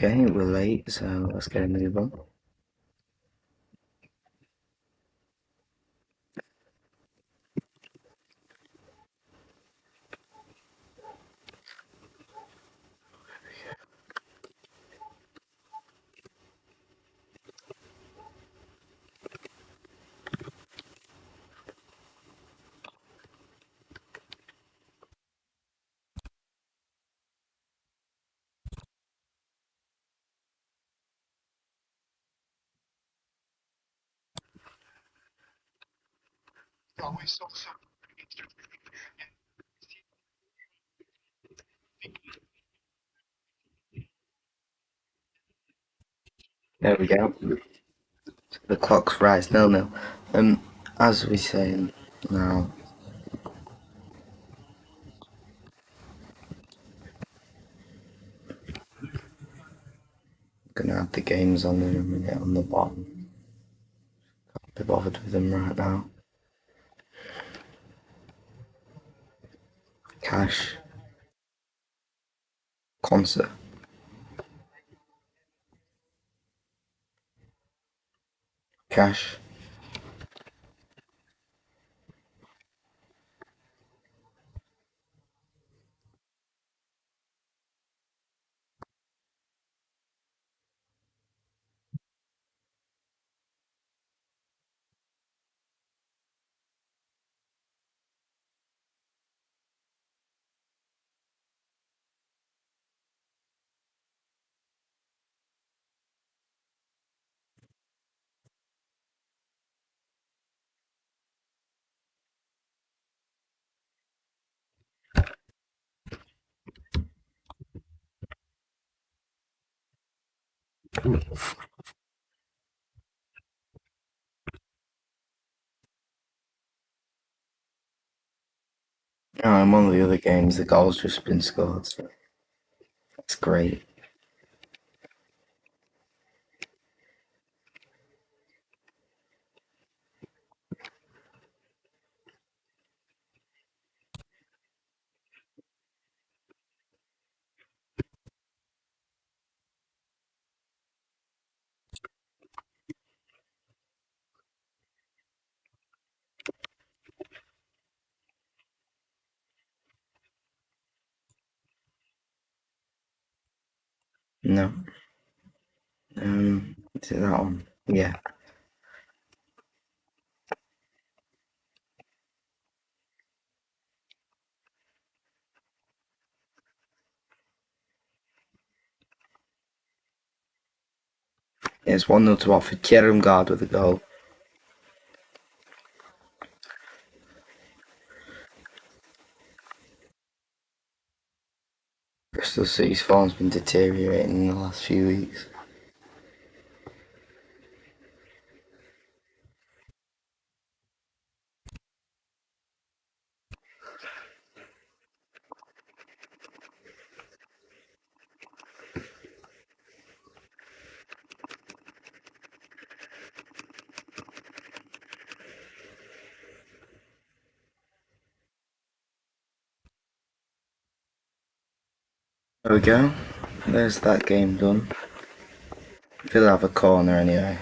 Okay, we're late, so let's get a move on. There we go. The clock's right, 0-0. As we saying now, gonna have the games on in a minute on the bottom. Can't be bothered with them right now. Cash, concert, cash. Oh, in one of the other games, the goal's just been scored, so that's great. No. Is it that one? Yeah. It's 1-0 to Watford. Kieran Guard with a goal. Bristol City's form's been deteriorating in the last few weeks. There we go. There's that game done. Villa have a corner anyway.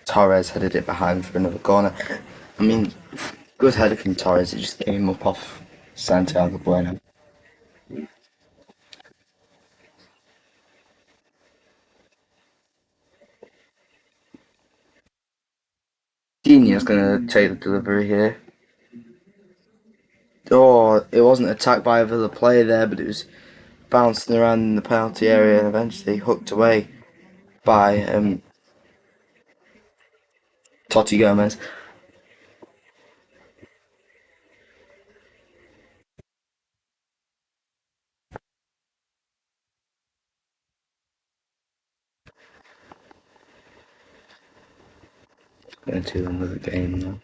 Torres headed it behind for another corner. I mean, good header from Torres. It just came up off Santiago Bueno. Dini's going to take the delivery here. Oh, it wasn't attacked by a Villa player there, but it was bouncing around in the penalty area and eventually hooked away by Totti Gomez. Going to another game now.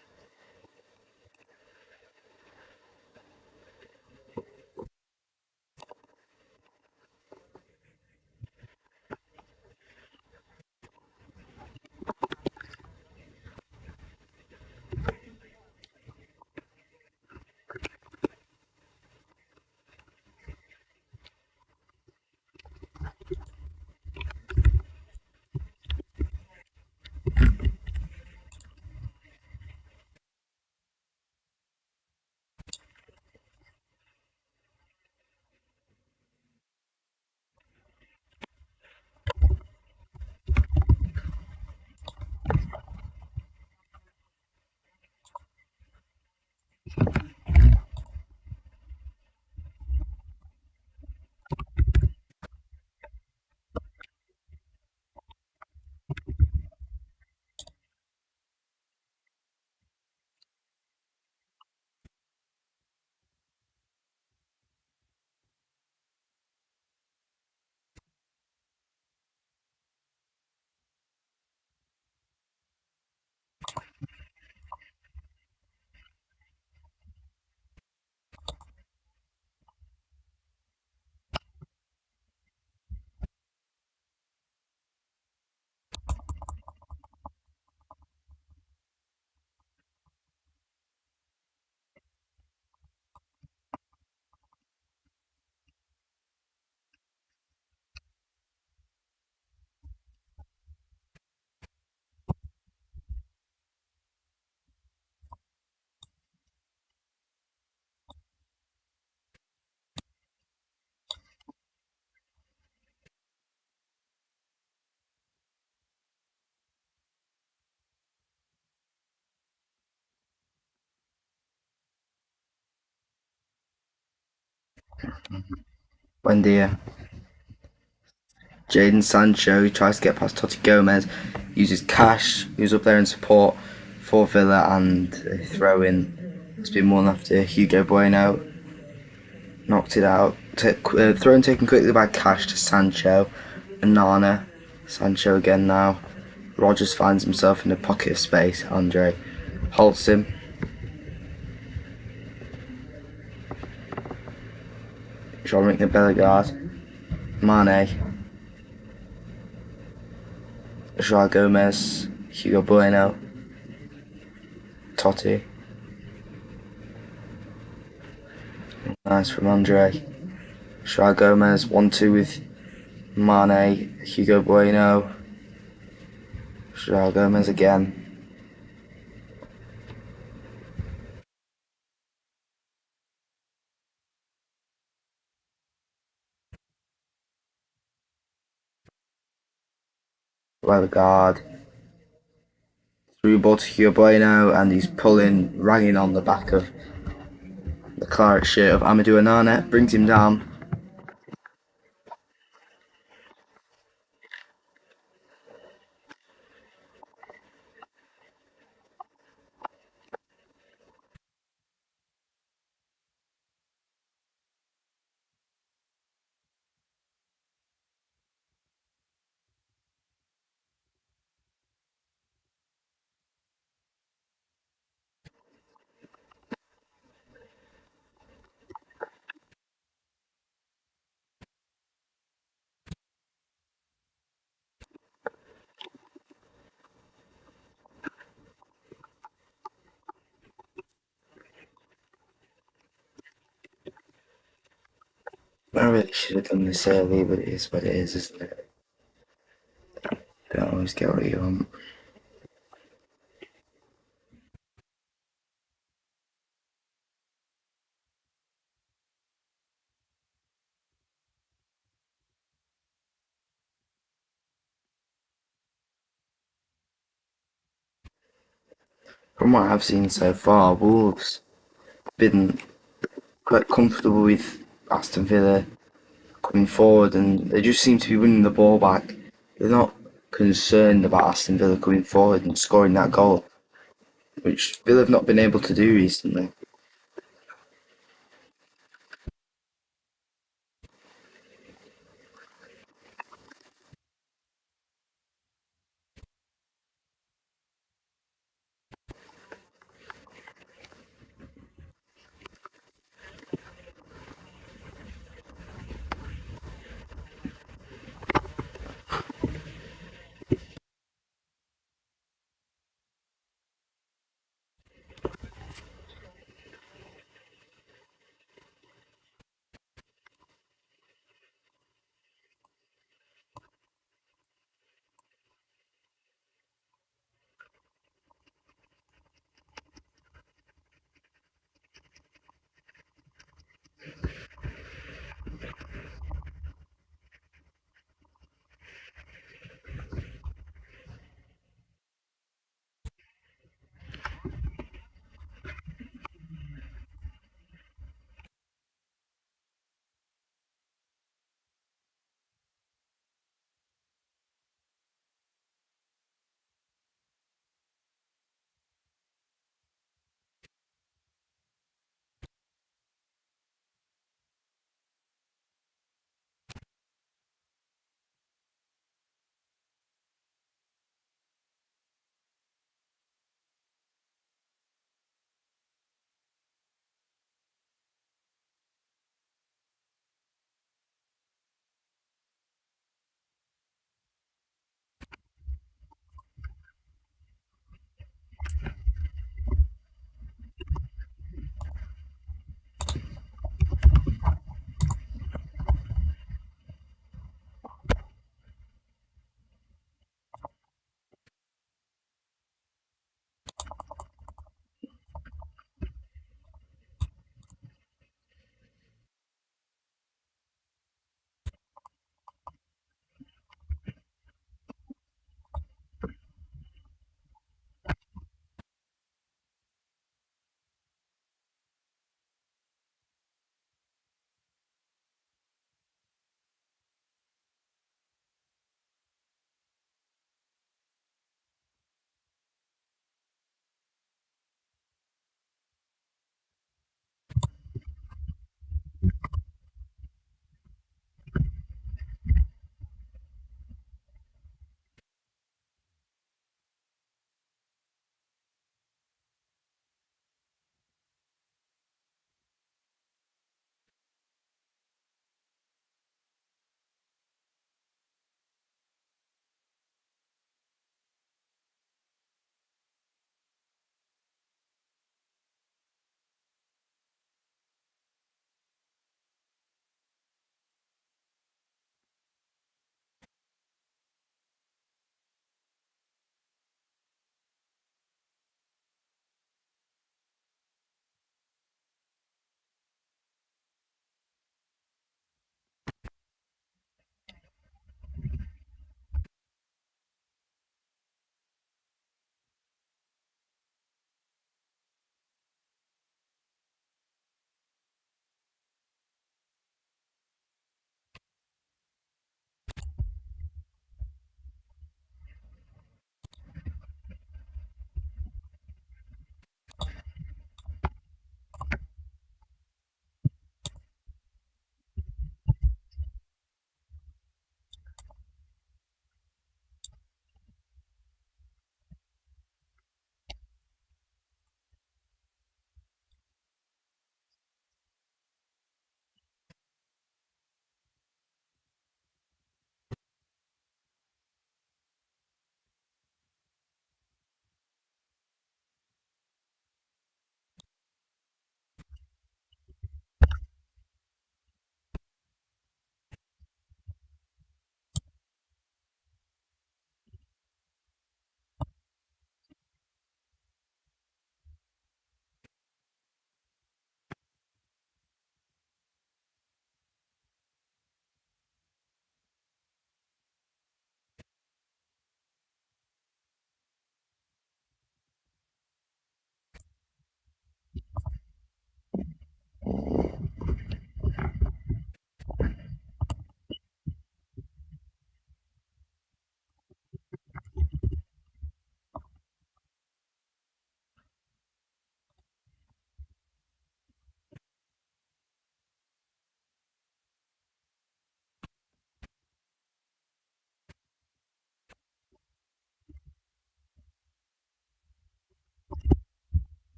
Buendia. Jadon Sancho tries to get past Totti Gomez, uses Cash, who's up there in support for Villa, and a throw in. It's been won after Hugo Bueno knocked it out. Throw in taken quickly by Cash to Sancho and Nana. Sancho again now. Rogers finds himself in a pocket of space. Andre halts him. Jean-Luc Bellegarde. Mane. Joao Gomez. Hugo Bueno. Totti. Nice from Andre. Joao Gomez 1-2 with Mane. Hugo Bueno. Joao Gomez again. Bellegarde. Through ball to Hugo Bueno, and he's pulling, ragging on the back of the claret shirt of Amadou Onana, brings him down. I really should have done this early, but it is what it is, isn't it? Don't always get what you want. From what I've seen so far, Wolves been quite comfortable with Aston Villa coming forward, and they just seem to be winning the ball back. They're not concerned about Aston Villa coming forward and scoring that goal, which Villa have not been able to do recently.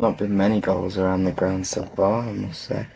Not been many goals around the ground so far, I must say.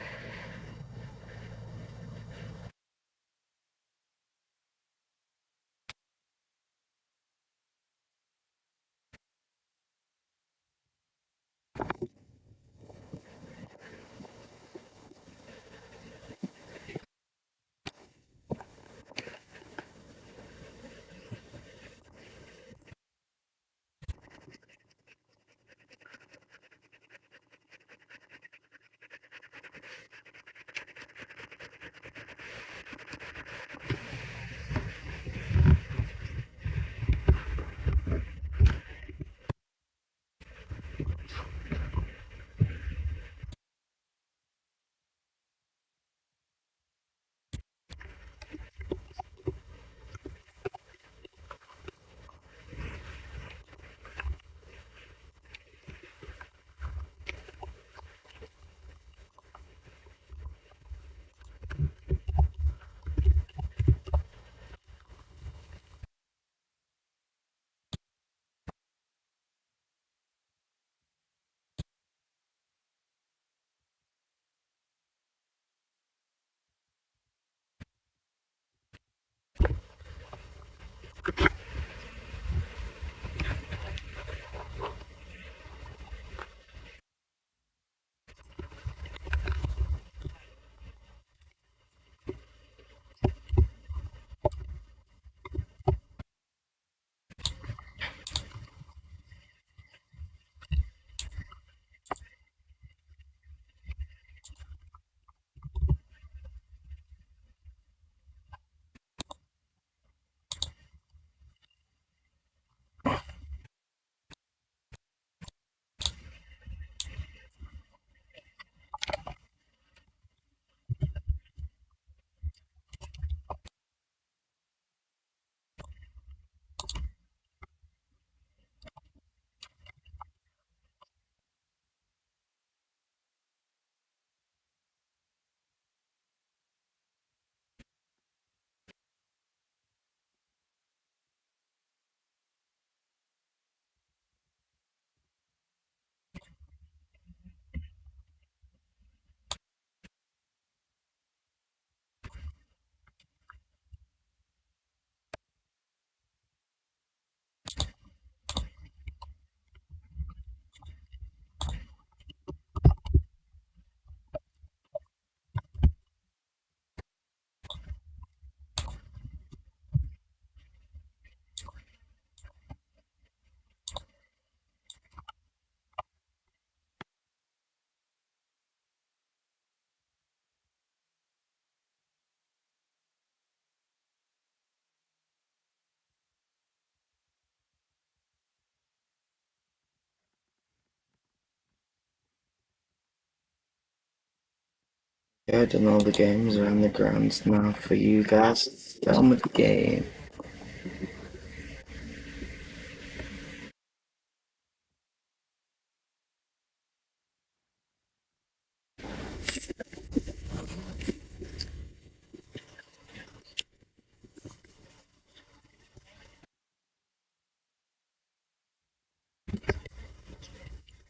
Yeah, done all the games around the grounds now for you guys. Done with the game.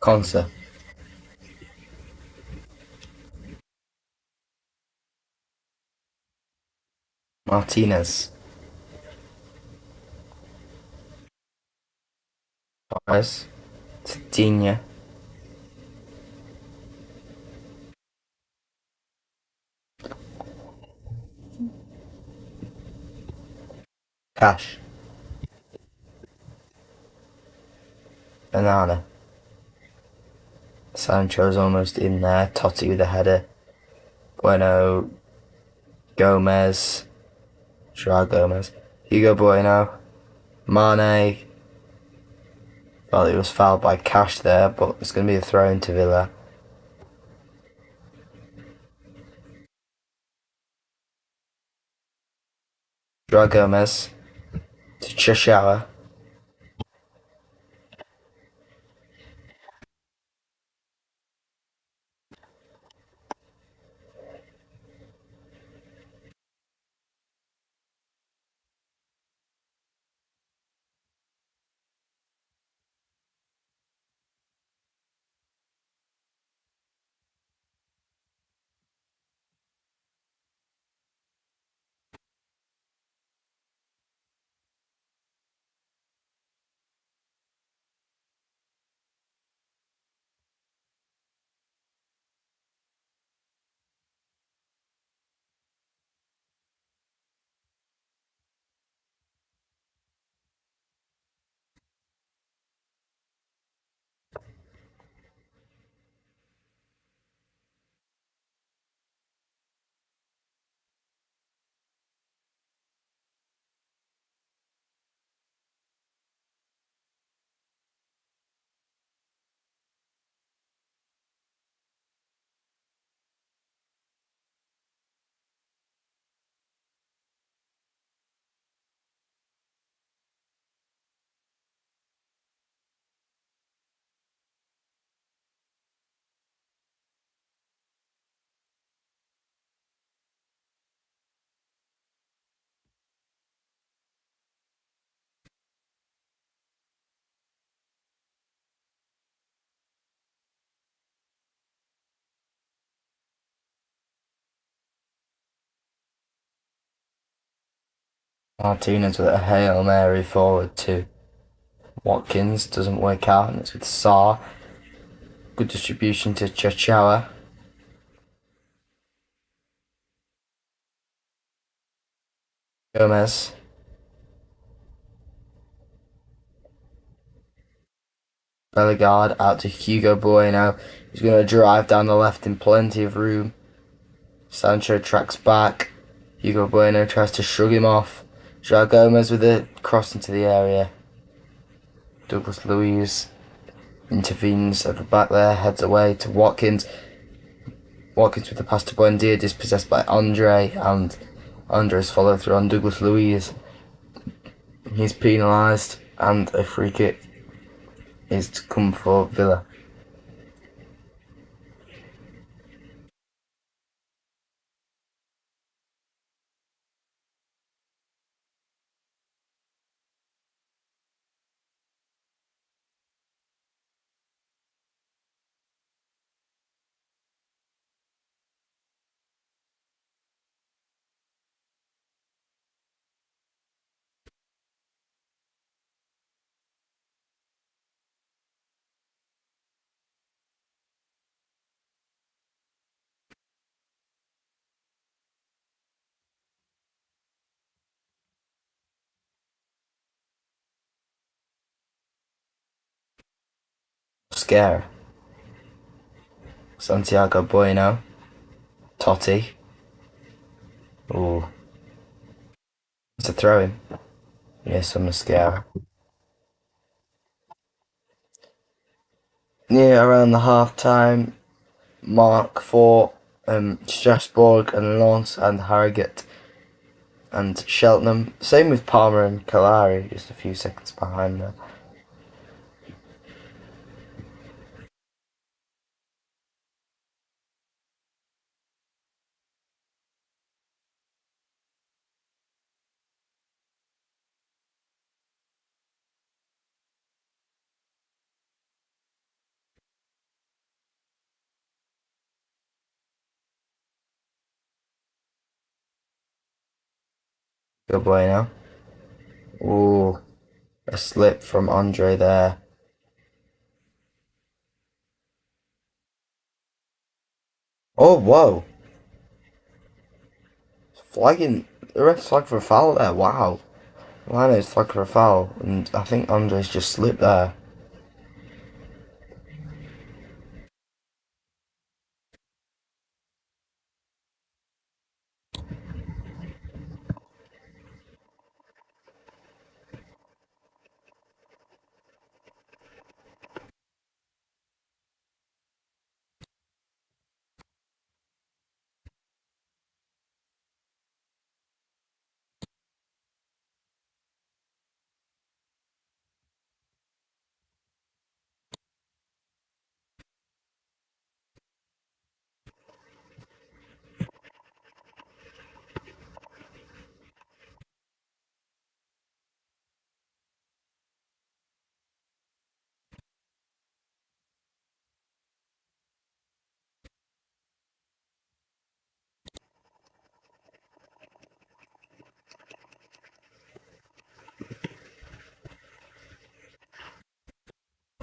Concert. Martinez. Torres. Tinha. Cash. Banana. Sancho's almost in there. Totti with a header. Bueno. Gomez. Joao Gomez. Hugo Bueno. Mane. Well, it was fouled by Cash there, but it's going to be a throw into Villa. Joao Gomez. To Cheshire. Martinez with a Hail Mary forward to Watkins. Doesn't work out, and it's with Sarr. Good distribution to Chachawa. Gomez. Bellegarde out to Hugo Bueno. He's going to drive down the left in plenty of room. Sancho tracks back. Hugo Bueno tries to shrug him off. Joao Gomez with a cross into the area. Douglas Luiz intervenes at the back there, heads away to Watkins. Watkins with the pass to Buendia, dispossessed by Andre, and Andre's follow through on Douglas Luiz. He's penalised, and a free kick is to come for Villa. Scare. Santiago Bueno. Totti. Ooh. It's a throw in. Yes, I'm Mascara. Near around the half time mark for Strasbourg and Lens and Harrogate and Cheltenham. Same with Palmer and Calari, just a few seconds behind there. Good boy now. Ooh, a slip from Andre there. Oh, whoa. Flagging. The ref's flagged for a foul there. Wow. Lino's flagged for a foul, and I think Andre's just slipped there.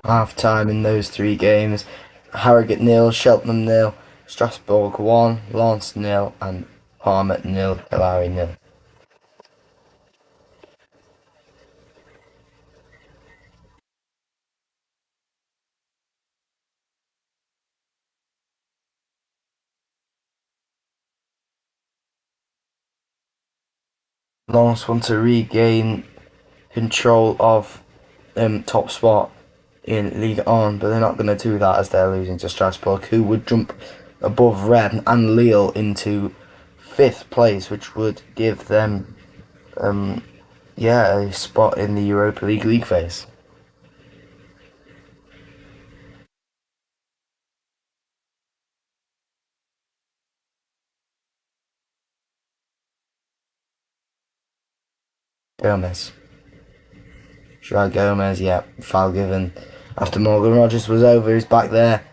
Half time in those three games. Harrogate nil, Cheltenham nil, Strasbourg 1, Lens nil, and Palmer nil, Calari nil. Lens want to regain control of top spot in League On, but they're not going to do that as they're losing to Strasbourg, who would jump above Rennes and Lille into 5th place, which would give them a spot in the Europa League phase. Gomez. Joao Gomez, yeah, foul given after Morgan Rogers was over. He's back there.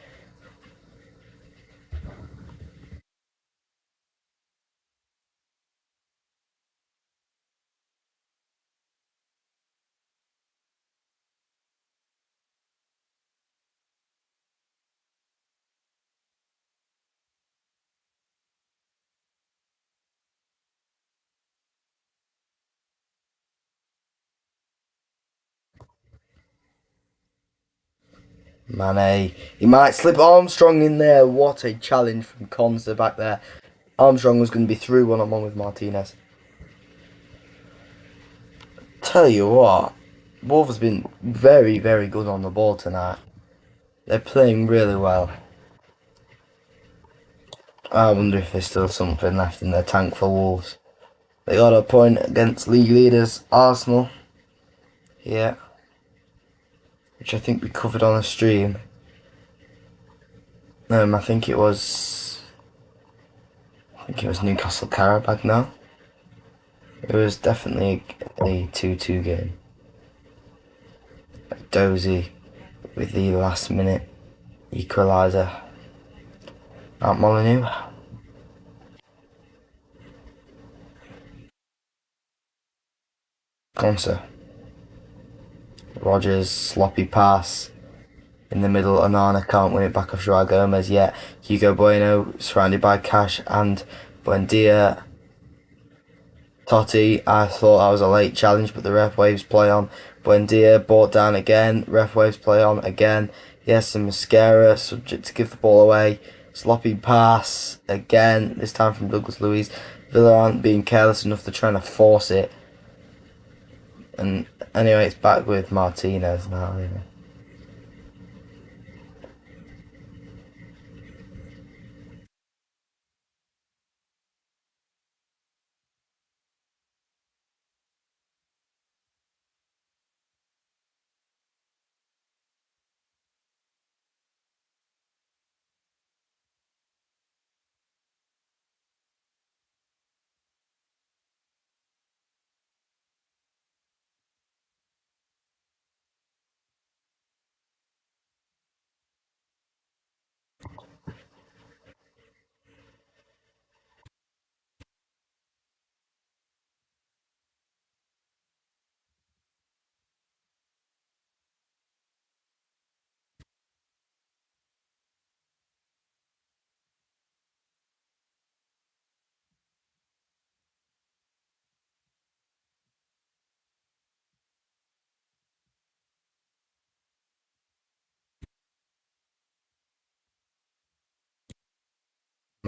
Mane. He might slip Armstrong in there. What a challenge from Conser back there. Armstrong was going to be through one-on-one with Martinez. Tell you what, Wolves have been very, very good on the ball tonight. They're playing really well. I wonder if there's still something left in their tank for Wolves. They got a point against league leaders Arsenal. Yeah. Which I think we covered on the stream. I think it was Newcastle Karabag now. It was definitely a 2-2 game. Dozy with the last minute equaliser. At Molyneux. Conser. Rogers, sloppy pass. In the middle, Onana can't win it back off Joao Gomez yet. Hugo Bueno surrounded by Cash and Buendia. Totti, I thought that was a late challenge, but the ref waves play on. Buendia brought down again. Ref waves play on again. Yes, and Mascara subject to give the ball away. Sloppy pass again, this time from Douglas Luiz. Villa aren't being careless enough, they're trying to force it. And anyway, it's back with Martinez now.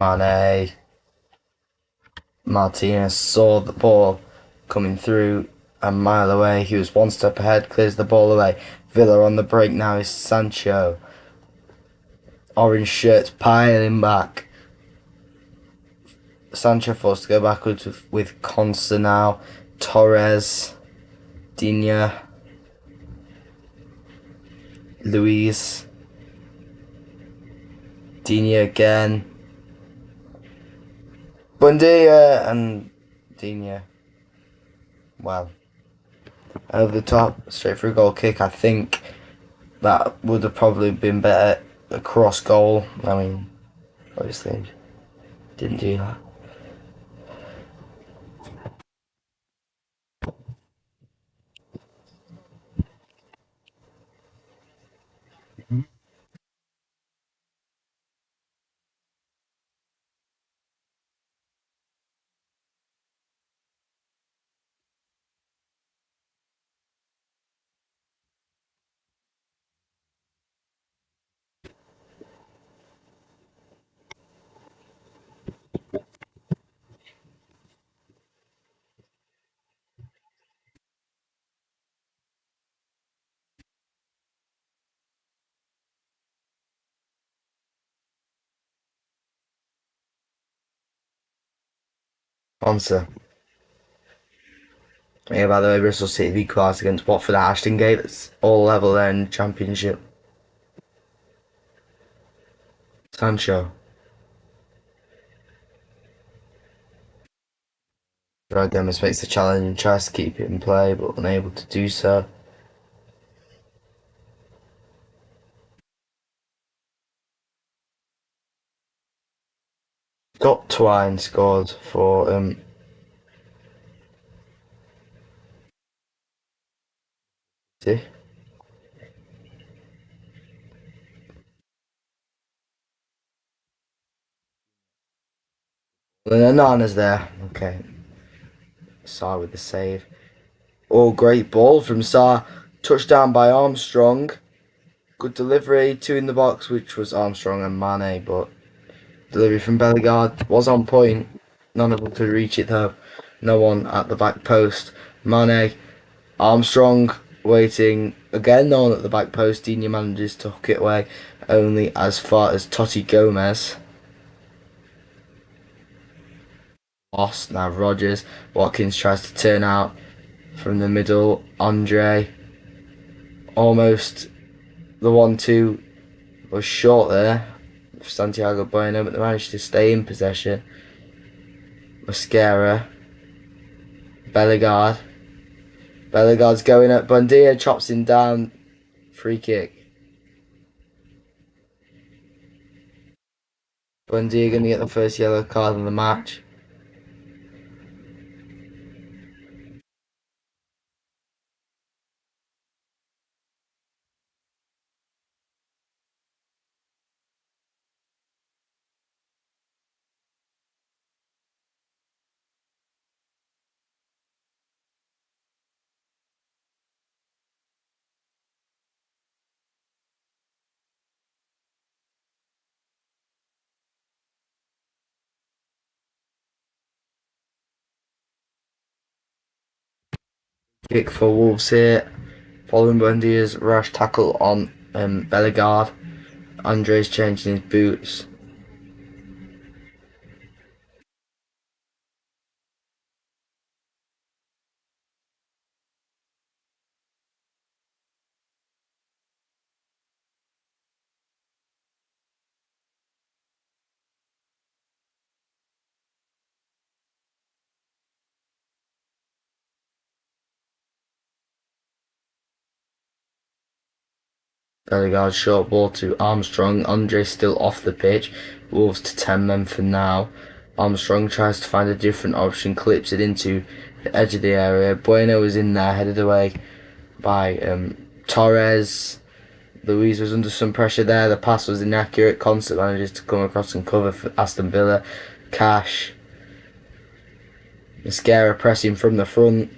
Mane. Martinez saw the ball coming through a mile away. He was one step ahead, clears the ball away. Villa on the break now is Sancho. Orange shirts piling back. Sancho forced to go backwards with Consa now. Torres. Digne. Luiz. Digne again. Buendia and Digne. Well, over the top, straight for a goal kick. I think that would have probably been better. A cross goal. I mean, obviously, didn't do that. Answer. Yeah, by the way, Bristol City have equalised against Watford at Aston Gate. It's all level there in the Championship. Sancho. Joao Gomez makes the challenge and tries to keep it in play, but unable to do so. Got Twine scored for see? Nana's there. Okay. Sarr with the save. Oh, great ball from Sarr. Touchdown by Armstrong. Good delivery, two in the box, which was Armstrong and Mane, but delivery from Bellegarde was on point. None of them could reach it though. No one at the back post. Mane, Armstrong waiting again. No one at the back post. Dina manages to hook it away, only as far as Totti Gomez. Lost now. Rogers. Watkins tries to turn out from the middle. Andre almost the 1-2 was short there. Santiago Bueno, but they managed to stay in possession. Mascara, Bellegarde. Bellegarde's going up. Buendia chops him down. Free kick. Buendia going to get the first yellow card in the match. Kick for Wolves here. Following Buendia's rash tackle on Bellegarde. Andre's changing his boots. Bellegarde short ball to Armstrong. Andre still off the pitch. Wolves to 10 men for now. Armstrong tries to find a different option, clips it into the edge of the area. Bueno was in there, headed away by Torres. Louise was under some pressure there. The pass was inaccurate. Constant manages to come across and cover for Aston Villa. Cash. Mascara pressing from the front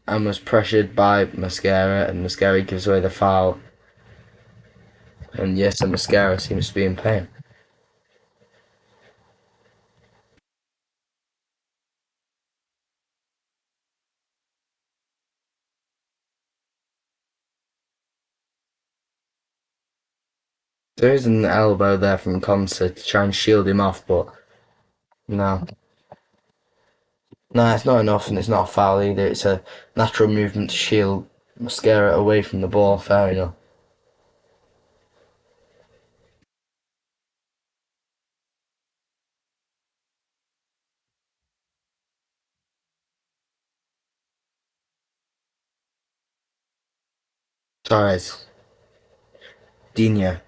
and was pressured by Mascara, and Mascara gives away the foul. And yes, the Mascara seems to be in pain. There is an elbow there from Consa to try and shield him off, but no. No, it's not enough, and it's not a foul either. It's a natural movement to shield Mascara away from the ball. Fair enough. Torres. Dina.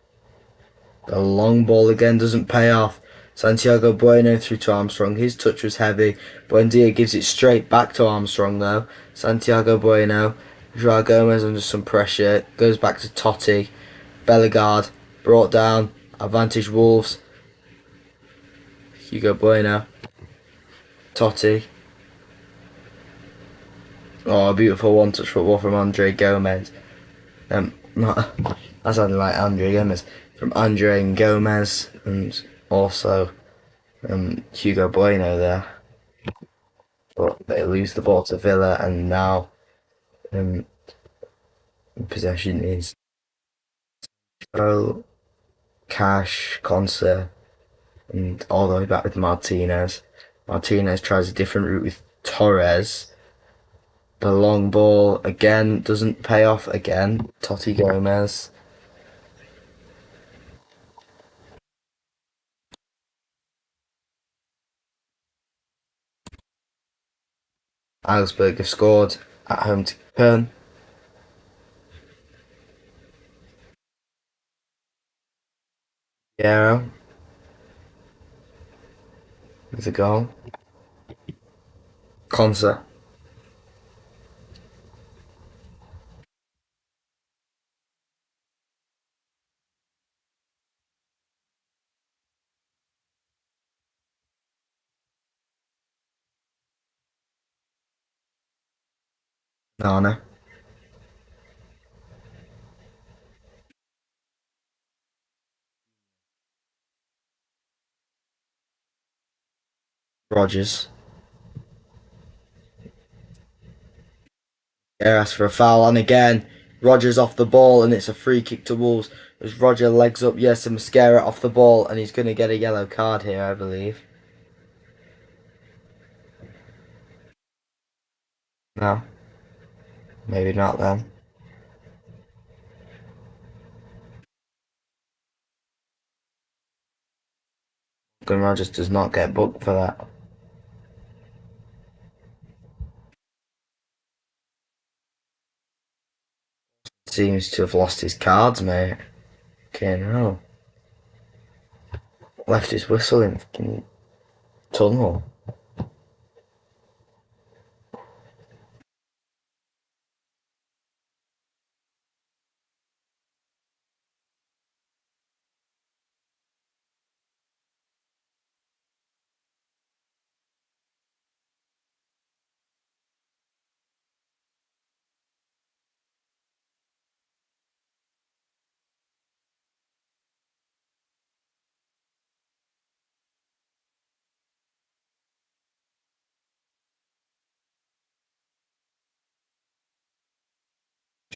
The long ball again doesn't pay off. Santiago Bueno through to Armstrong. His touch was heavy. Buendia gives it straight back to Armstrong though. Santiago Bueno. Joao Gomez under some pressure. Goes back to Totti. Bellegarde brought down. Advantage Wolves. Hugo Bueno. Totti. Oh, a beautiful one-touch football from Andre Gomez. Not that sounded like Andre Gomez. From Andre and Gomez, and also Hugo Bueno there. But they lose the ball to Villa, and now possession is Cash, Conser, and all the way back with Martinez. Martinez tries a different route with Torres. The long ball again doesn't pay off again. Totti Gomez. Augsburg have scored at home to Köln. Guerrero with a goal. Conser. Nana. Rogers. Yeah, asks for a foul, and again, Rogers off the ball, and it's a free kick to Wolves. As Roger legs up, yes, and Mascara off the ball, and he's going to get a yellow card here, I believe. No, maybe not then. Gun Rogers does not get booked for that. Seems to have lost his cards, mate. Okay, no. Left his whistle in fucking tunnel.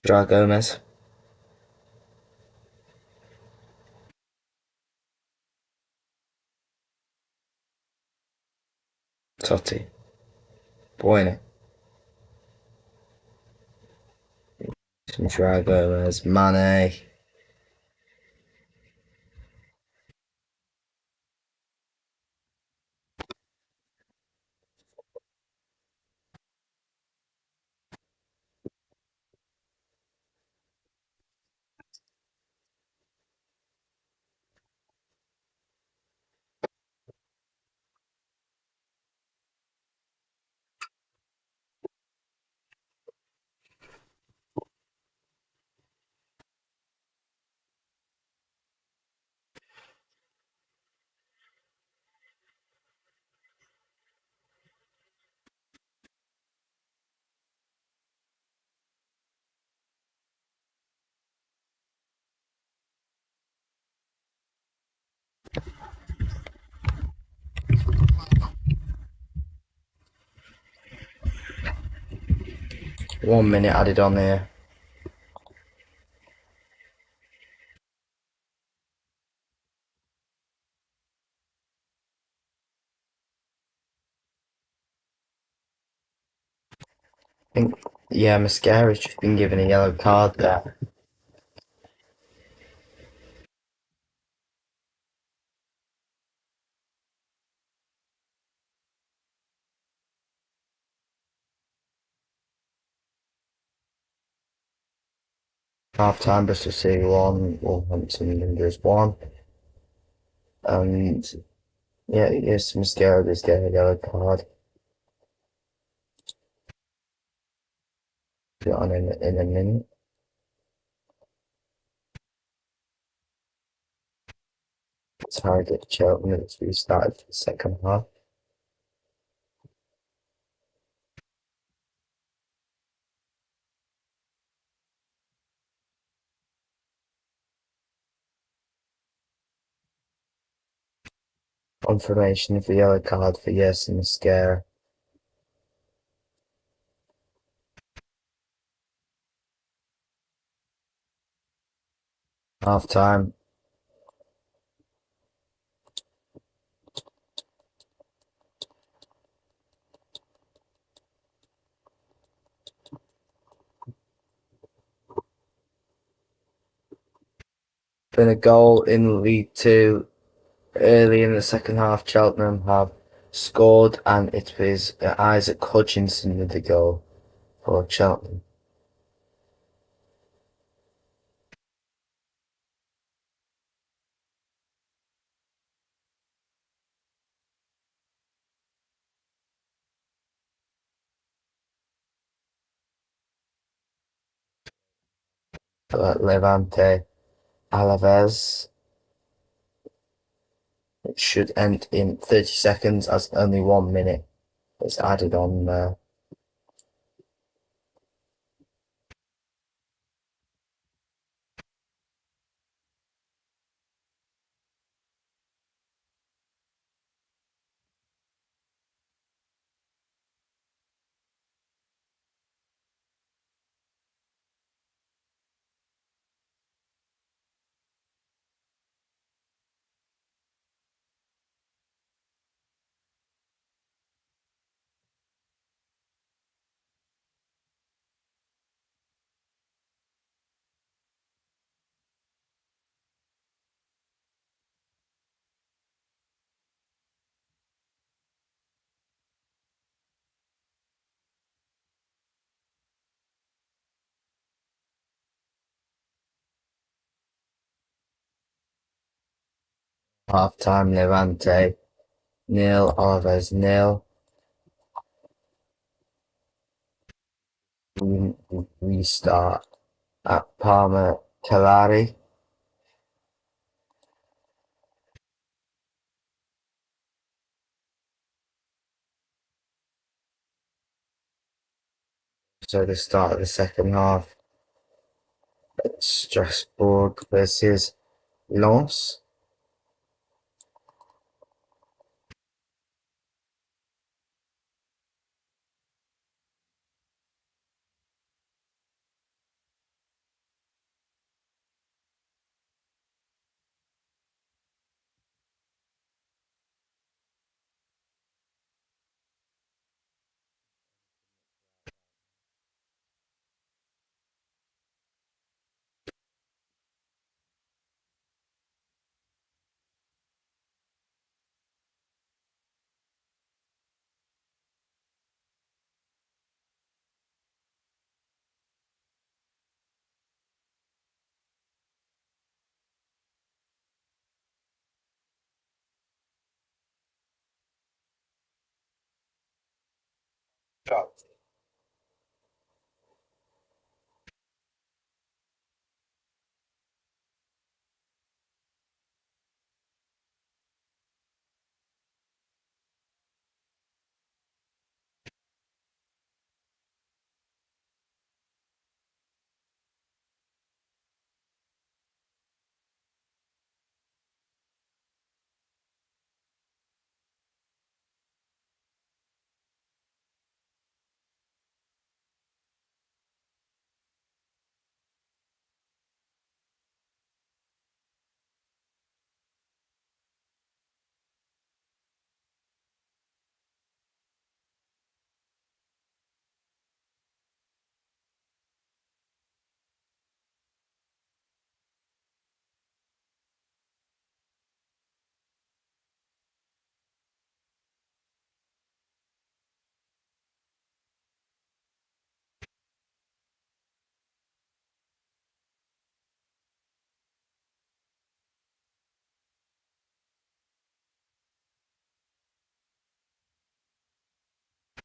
Joao Gomez. Totti. Boyne. Joao Gomez. Mane. 1 minute added on there. I think, yeah, Mascara's just been given a yellow card there. Half time, Bristol City 1, Wolverhampton Wanderers 1. And yeah, yes, Mascara does get a yellow card. Put it on in a minute. Target Cheltenham, it's restarted for the second half. Confirmation for yellow card for Yes and Mascara. Half time. Been a goal in League Two early in the second half. Cheltenham have scored, and it was Isaac Hutchinson with the goal for Cheltenham. Levante Alaves. It should end in 30 seconds as only 1 minute is added on there. Half time, Levante nil, Alaves nil. Restart at Palma Calari. So the start of the second half at Strasbourg versus Lens.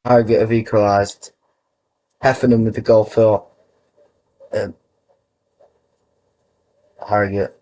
Harrogate have equalised. Heffernan with the goal for um, Harrogate.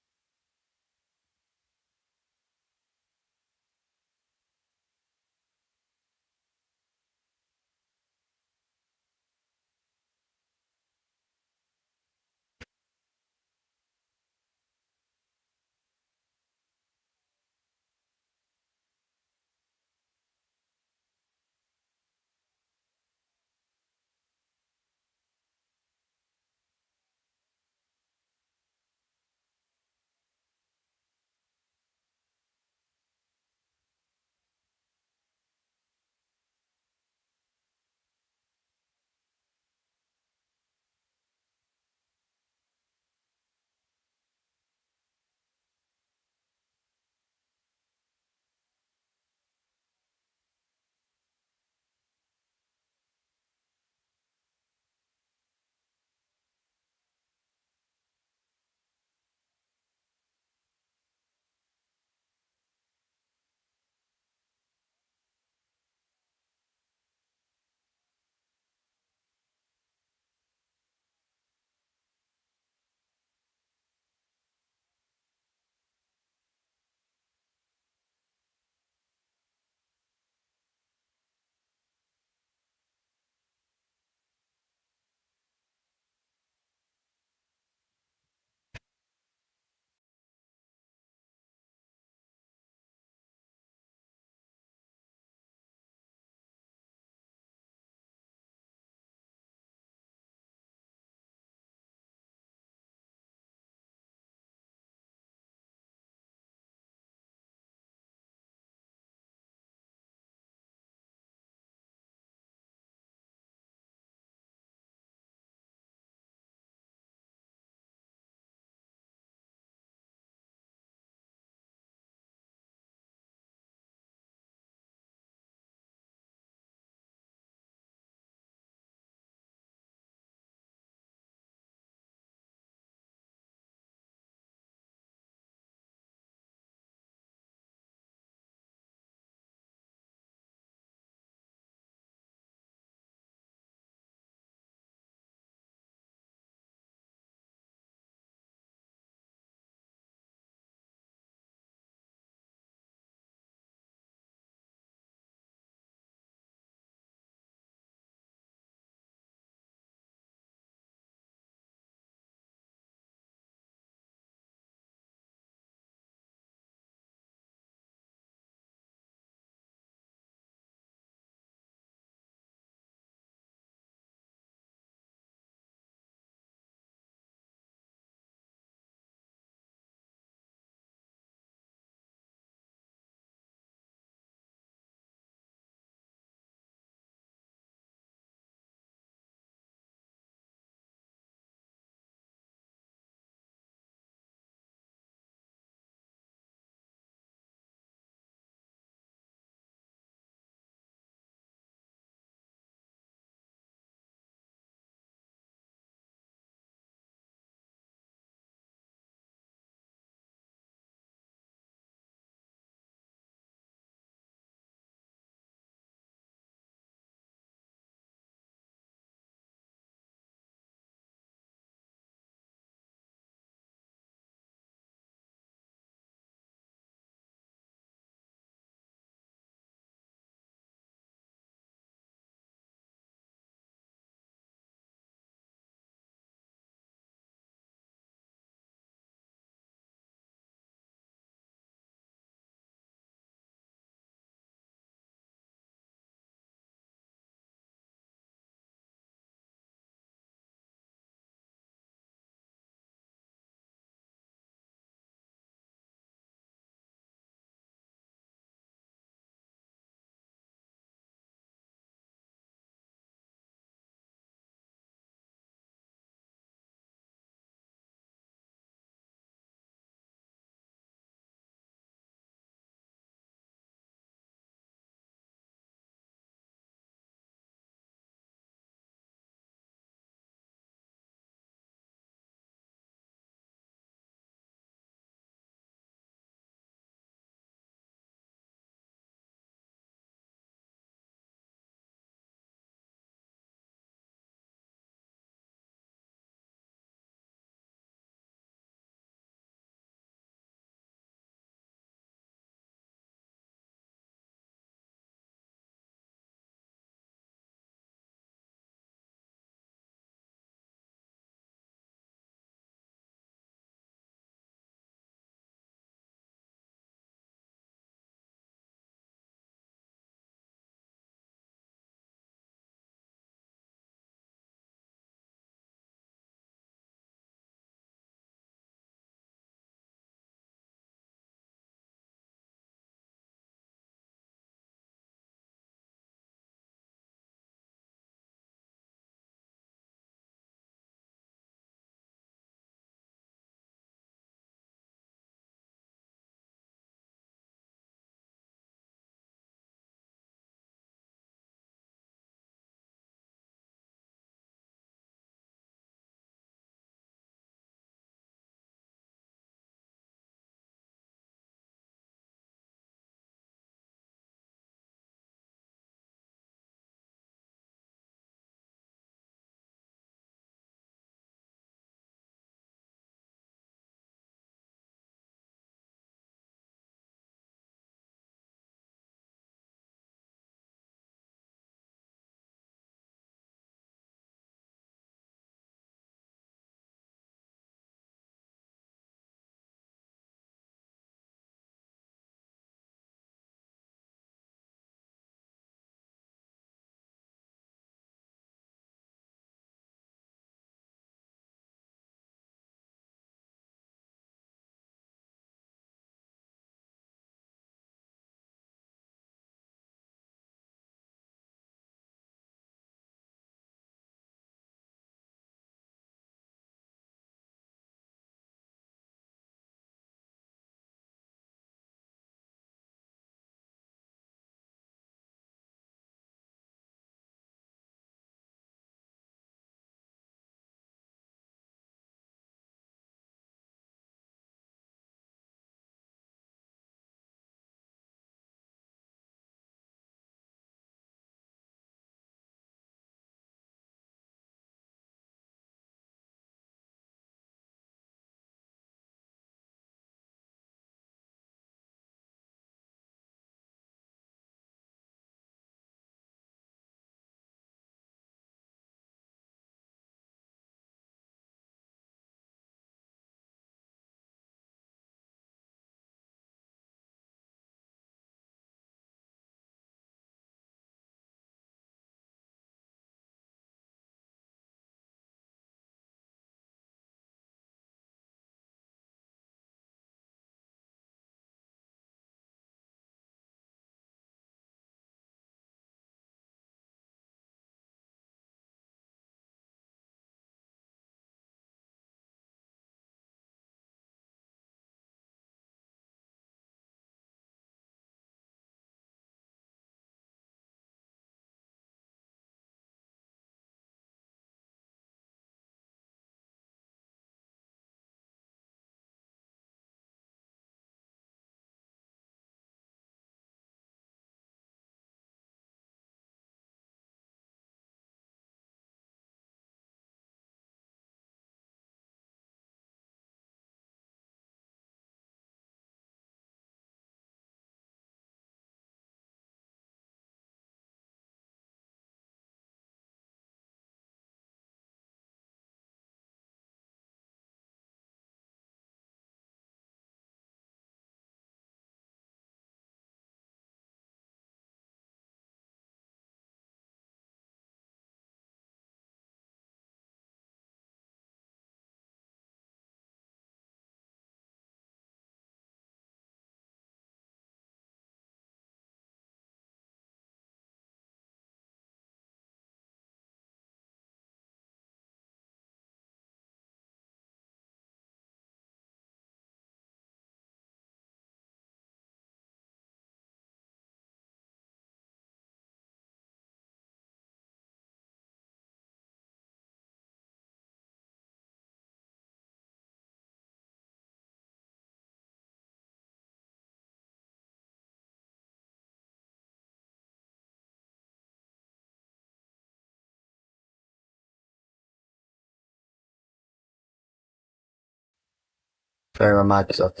Very my Microsoft.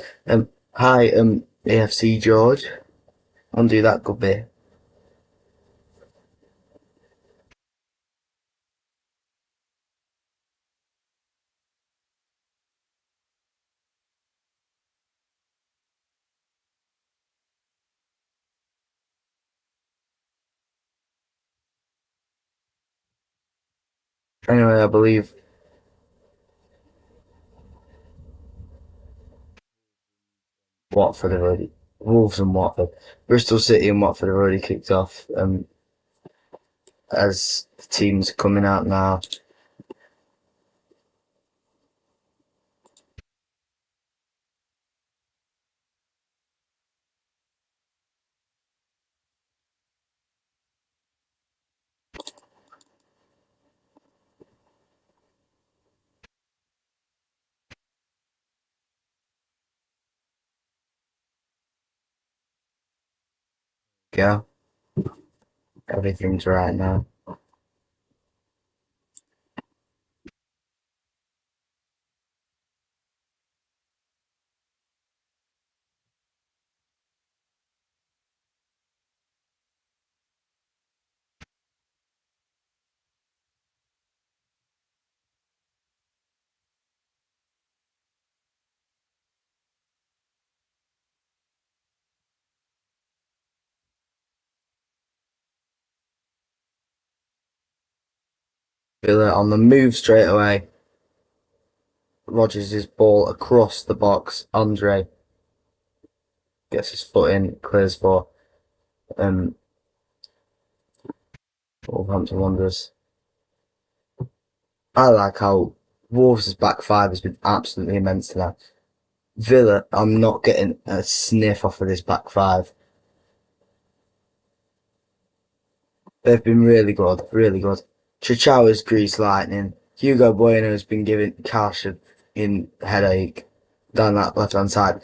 Hi, AFC George. Undo that good bit. Anyway, I believe Watford have already Wolves and Watford, Bristol City and Watford have already kicked off. As the teams are coming out now. Yeah, everything's right now. Villa on the move straight away. Rodgers' ball across the box. Andre gets his foot in, clears for um, Wolverhampton Wanderers. I like how Wolves' back five has been absolutely immense tonight. Villa, I'm not getting a sniff off of this back five. They've been really good, really good. Chichawa's greased lightning. Hugo Bueno's been giving Cash in headache down that left hand side.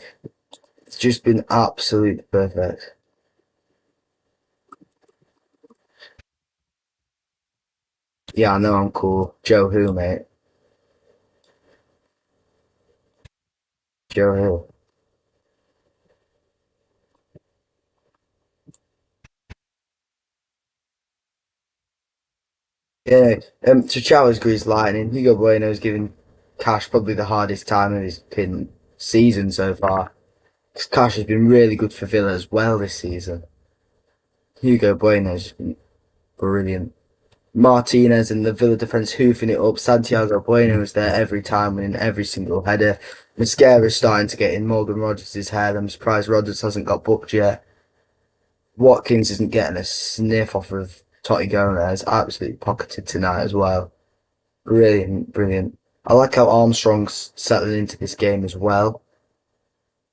It's just been absolutely perfect. Yeah, I know I'm cool. Joe who, mate? Joe who? Yeah, Chichawa's greased lightning. Hugo Bueno's giving Cash probably the hardest time of his pin season so far. Cash has been really good for Villa as well this season. Hugo Bueno's been brilliant. Martinez and the Villa defence hoofing it up. Santiago Bueno was there every time, winning every single header. Mascara's starting to get in Morgan Rogers' head. I'm surprised Rogers hasn't got booked yet. Watkins isn't getting a sniff off of Totti Gomez. Absolutely pocketed tonight as well. Brilliant, brilliant. I like how Armstrong's settling into this game as well.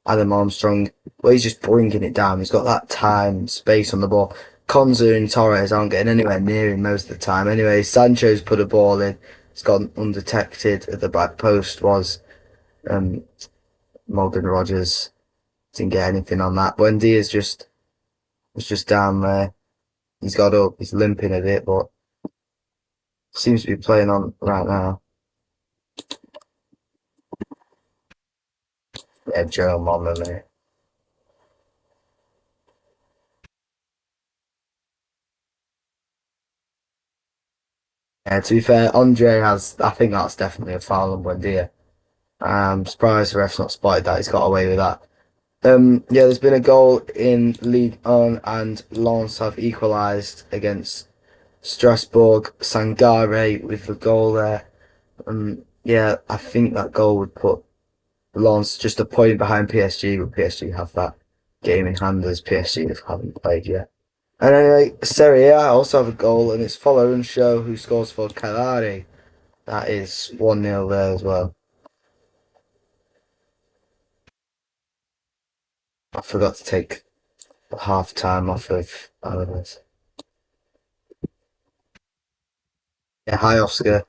Adam Armstrong, well, he's just bringing it down. He's got that time, space on the ball. Konza and Torres aren't getting anywhere near him most of the time. Anyway, Sancho's put a ball in. It's gone undetected at the back post. Was um, Morgan Rogers didn't get anything on that. Buendia's just was just down there. He's got up. He's limping a bit, but seems to be playing on right now. Yeah, Joe Mama, mate. Yeah, to be fair, Andre has. I think that's definitely a foul on Buendia. I'm surprised the ref's not spotted that. He's got away with that. Yeah, there's been a goal in League On and Lens have equalised against Strasbourg. Sangare with the goal there. Yeah, I think that goal would put Lens just a point behind PSG, but PSG have that game in hand as PSG haven't played yet. And anyway, Serie A also have a goal, and it's Follow and Show who scores for Calari. That is 1-0 there as well. I forgot to take half time off of Alaves. Yeah, hi Oscar.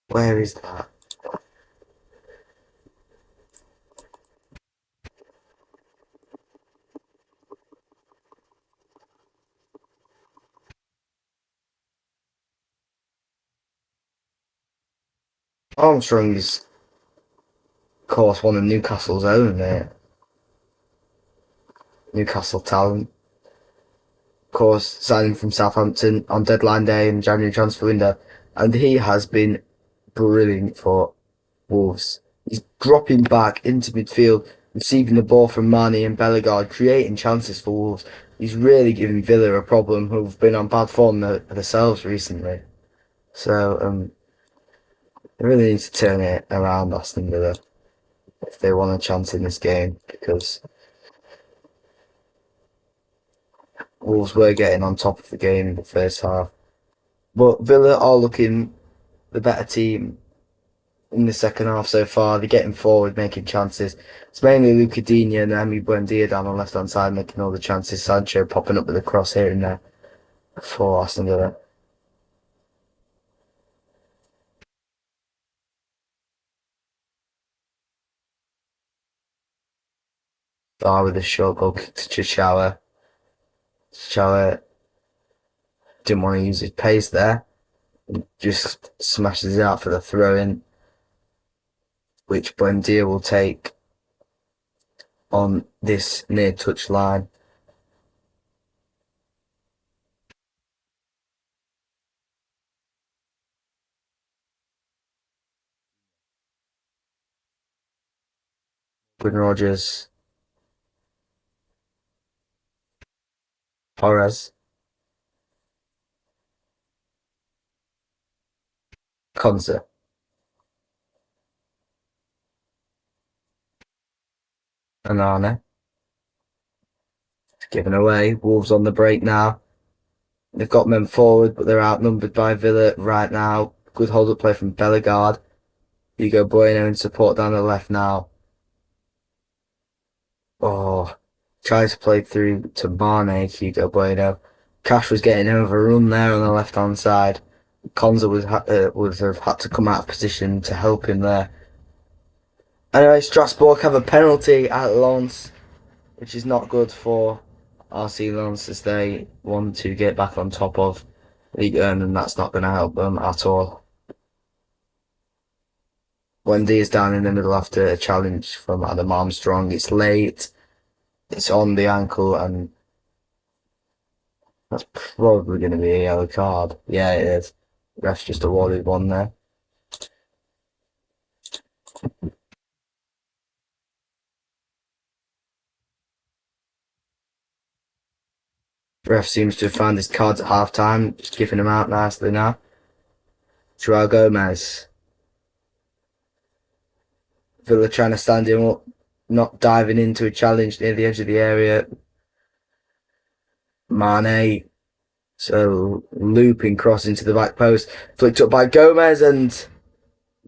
Where is that? Armstrong is, of course, one of Newcastle's own, Newcastle talent. Of course, signing from Southampton on deadline day in January transfer window, and he has been brilliant for Wolves. He's dropping back into midfield, receiving the ball from Mane and Bellegarde, creating chances for Wolves. He's really giving Villa a problem, who've been on bad form themselves recently. So they really need to turn it around, Aston Villa, if they want a chance in this game, because Wolves were getting on top of the game in the first half. But Villa are looking the better team in the second half so far. They're getting forward, making chances. It's mainly Luca Digne and Emi Buendia down on the left hand side making all the chances. Sancho popping up with a cross here and there for Aston Villa. With a short goal kick to Chichawa. Chichawa didn't want to use his pace there. Just smashes it out for the throw in, which Buendia will take on this near touch line. Quinn Rogers, Torres, Konsa, Anana. Given away. Wolves on the break now. They've got men forward, but they're outnumbered by Villa right now. Good hold up play from Bellegarde. Hugo Bueno in support down the left now. Oh, tries to play through to Mane, Hugo Bueno. Cash was getting overrun there on the left hand side. Konza would have had to come out of position to help him there. Anyway, Strasbourg have a penalty at Lens, which is not good for RC Lens as they want to get back on top of League One, and that's not going to help them at all. Wendy is down in the middle after a challenge from Adam Armstrong. It's late, it's on the ankle, and that's probably going to be a yellow card. Yeah, it is. Ref's just awarded one there. Ref seems to have found his cards at half time, just giving them out nicely now. Joao Gomez. Villa trying to stand him up, not diving into a challenge near the edge of the area. Mane, so looping cross into the back post, flicked up by Gomez, and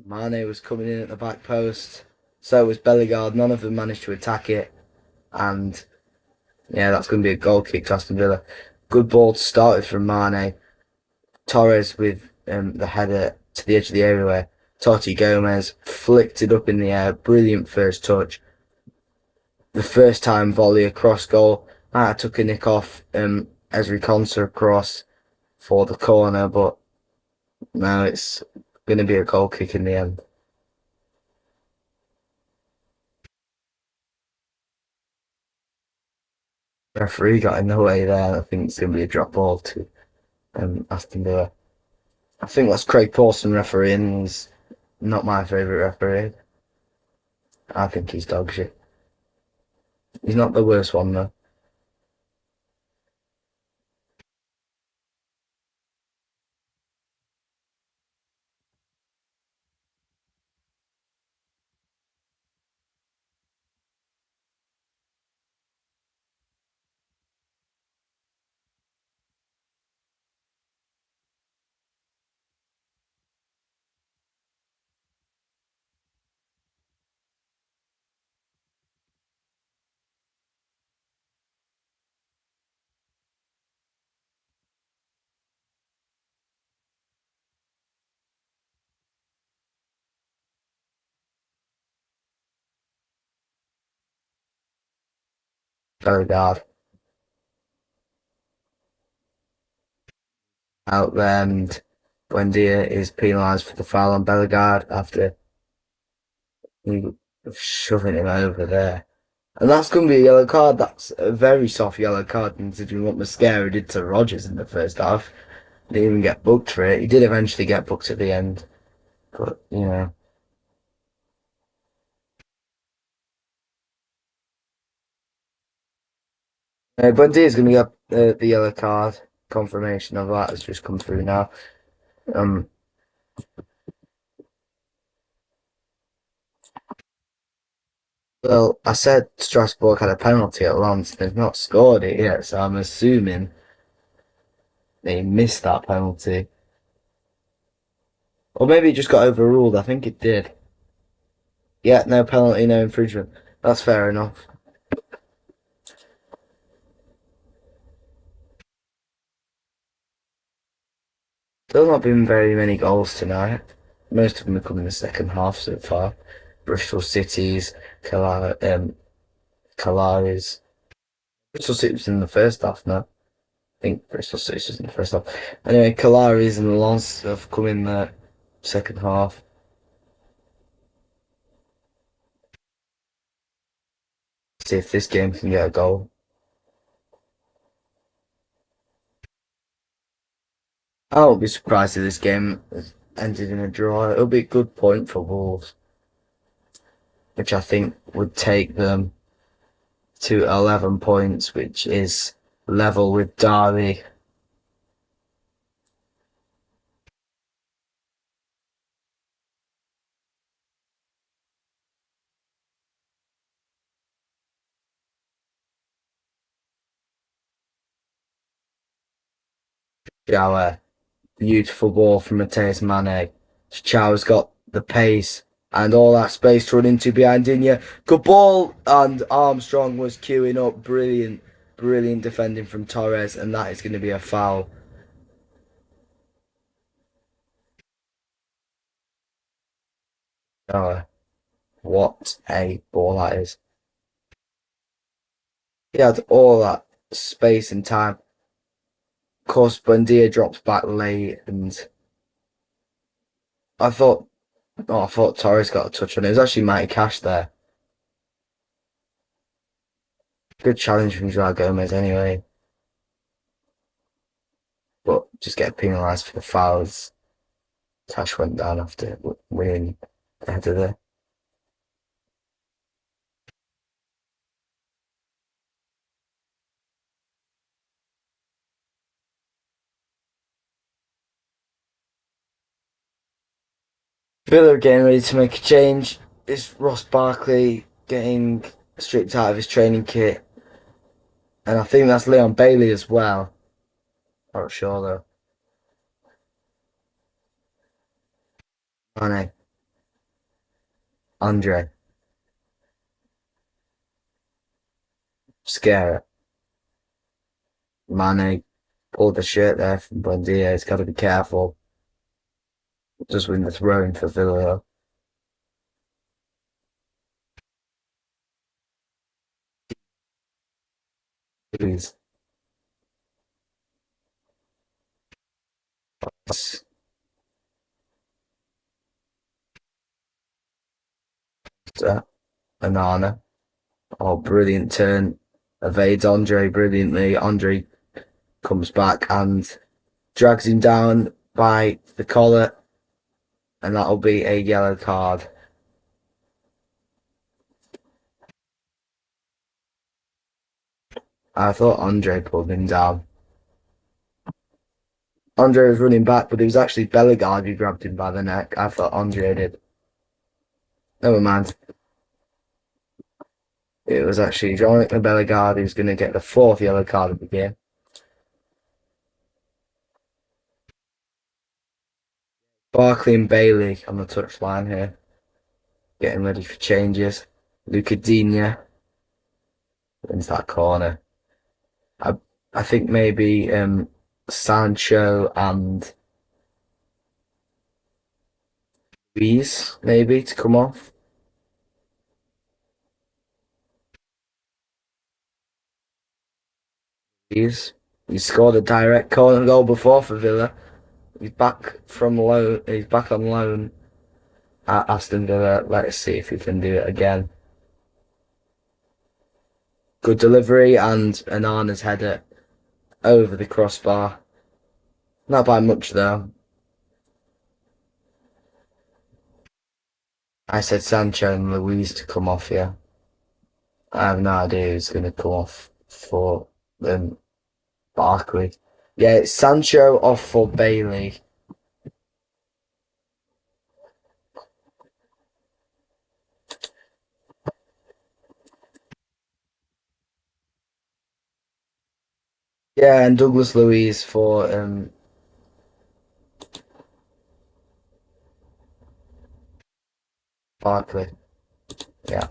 Mane was coming in at the back post. So was Bellegarde. None of them managed to attack it, and yeah, that's going to be a goal kick to Aston Villa. Good ball to start with from Mane. Torres with the header to the edge of the area where Totti Gomez flicked it up in the air. Brilliant first touch. The first time volley across goal. I took a nick off Ezri Konsa across for the corner, but no, it's going to be a goal kick in the end. Referee got in the way there. I think it's going to be a drop ball to Aston Villa. I think that's Craig Pawson refereeing. He's not my favourite referee. I think he's dog shit. He's not the worst one though. Very bad. Out there, and Buendia is penalised for the foul on Bellegarde after he was shoving him over there. And that's going to be a yellow card. That's a very soft yellow card considering what Mascara did to Rogers in the first half. He didn't even get booked for it. He did eventually get booked at the end. But, you know. Buendia is going to get the yellow card. Confirmation of that has just come through now. Um, well, I said Strasbourg had a penalty at Lens. They've not scored it yet, so I'm assuming they missed that penalty. Or maybe it just got overruled. I think it did. Yeah, no penalty, no infringement. That's fair enough. There's not been very many goals tonight. Most of them have come in the second half so far. Bristol City's, Calaris. Bristol City's in the first half now. I think Bristol City's in the first half. Anyway, Calaris and Lens have come in the second half. See if this game can get a goal. I won't be surprised if this game has ended in a draw. It'll be a good point for Wolves, which I think would take them to 11 points, which is level with Derby. Shower. Beautiful ball from Mateus Mane. Chow's got the pace and all that space to run into behind Digne. Good ball, and Armstrong was queuing up. Brilliant, brilliant defending from Torres, and that is going to be a foul. Oh, what a ball that is. He had all that space and time. Of course, Buendia drops back late, and I thought, I thought Torres got a touch on it. It was actually Matty Cash there. Good challenge from Joao Gomez anyway, but just get penalised for the fouls. Cash went down after winning the header there. Villa getting ready to make a change. Is Ross Barkley getting stripped out of his training kit? And I think that's Leon Bailey as well. Not sure though. Mane, Andre, Scare, Mane pulled the shirt there from Buendia. He's got to be careful. Just win the throwing for Villa. Please. Anana. Oh, brilliant turn. Evades Andre brilliantly. Andre comes back and drags him down by the collar, and that'll be a yellow card. I thought Andre pulled him down. Andre was running back, but it was actually Bellegarde who grabbed him by the neck. I thought Andre did. Never mind. It was actually Jean-Luc Bellegarde who's going to get the fourth yellow card of the game. Barkley and Bailey on the touchline here, getting ready for changes. Luca Digne wins that corner. I I think maybe Sancho and Rees maybe to come off. Rees. He scored a direct corner goal before for Villa. He's back from loan. He's back on loan at Aston Villa. Let's see if he can do it again. Good delivery and Anana's header over the crossbar. Not by much though. I said Sancho and Luis to come off here. I have no idea who's going to come off for Barkley. Yeah, it's Sancho off for Bailey. Yeah, and Douglas Luiz for Barkley. Yeah,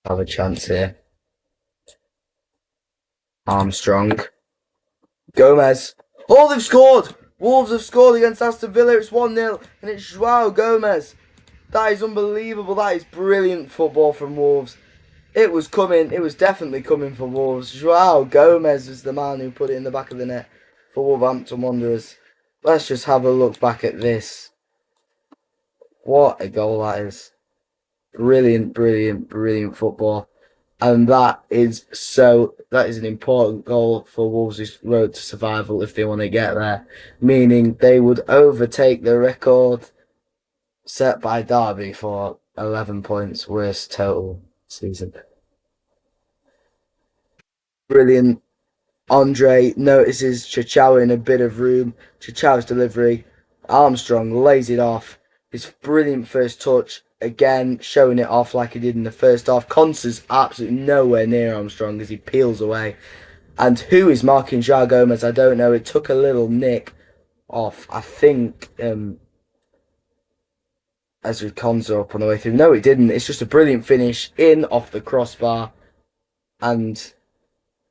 have a chance here. Armstrong. Gomez. Oh, they've scored! Wolves have scored against Aston Villa. It's 1-0, and it's Joao Gomez. That is unbelievable. That is brilliant football from Wolves. It was coming. It was definitely coming for Wolves. Joao Gomez was the man who put it in the back of the net for Wolverhampton Wanderers. Let's just have a look back at this. What a goal that is. Brilliant, brilliant, brilliant football. And that is an important goal for Wolves' road to survival if they want to get there. Meaning they would overtake the record set by Derby for 11 points worst total season. Brilliant. Andre notices Chichawa in a bit of room. Chichawa's delivery. Armstrong lays it off. His brilliant first touch. Again, showing it off like he did in the first half. Concer's absolutely nowhere near Armstrong as he peels away. And who is marking Joao Gomez? I don't know. It took a little nick off. I think as with Conza up on the way through. No, it didn't. It's just a brilliant finish in off the crossbar. And,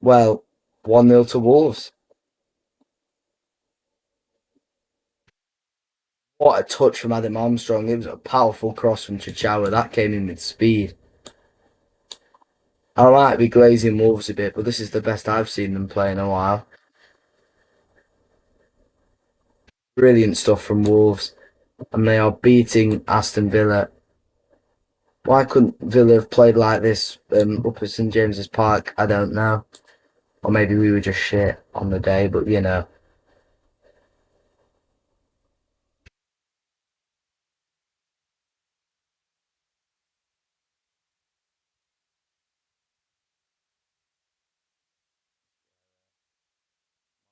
well, 1-0 to Wolves. What a touch from Adam Armstrong. It was a powerful cross from Chichawa. That came in with speed. I might be glazing Wolves a bit, but this is the best I've seen them play in a while. Brilliant stuff from Wolves. And they are beating Aston Villa. Why couldn't Villa have played like this up at St James's Park? I don't know. Or maybe we were just shit on the day, but you know.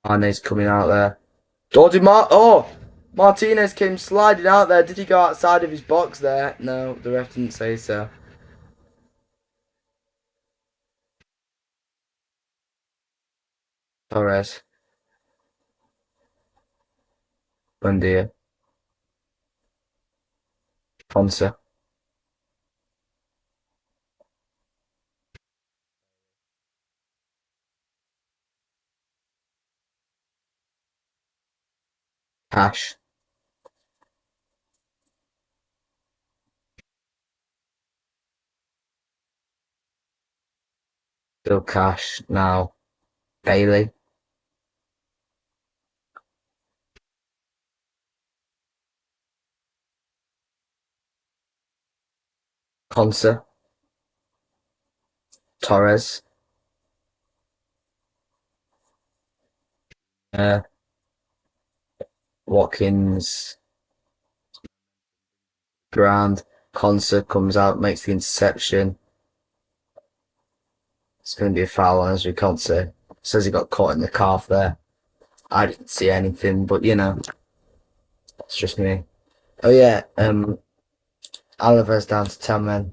Mane's coming out there. Martinez came sliding out there. Did he go outside of his box there? No, the ref didn't say so. Torres. Bundia. Ponce. Cash. Still Cash now. Bailey. Ponce. Torres. Uh, Watkins. Ground. Conser comes out, makes the interception. It's going to be a foul on Esri Conser. Says he got caught in the calf there. I didn't see anything, but it's just me. Oh yeah, Oliver's down to 10 men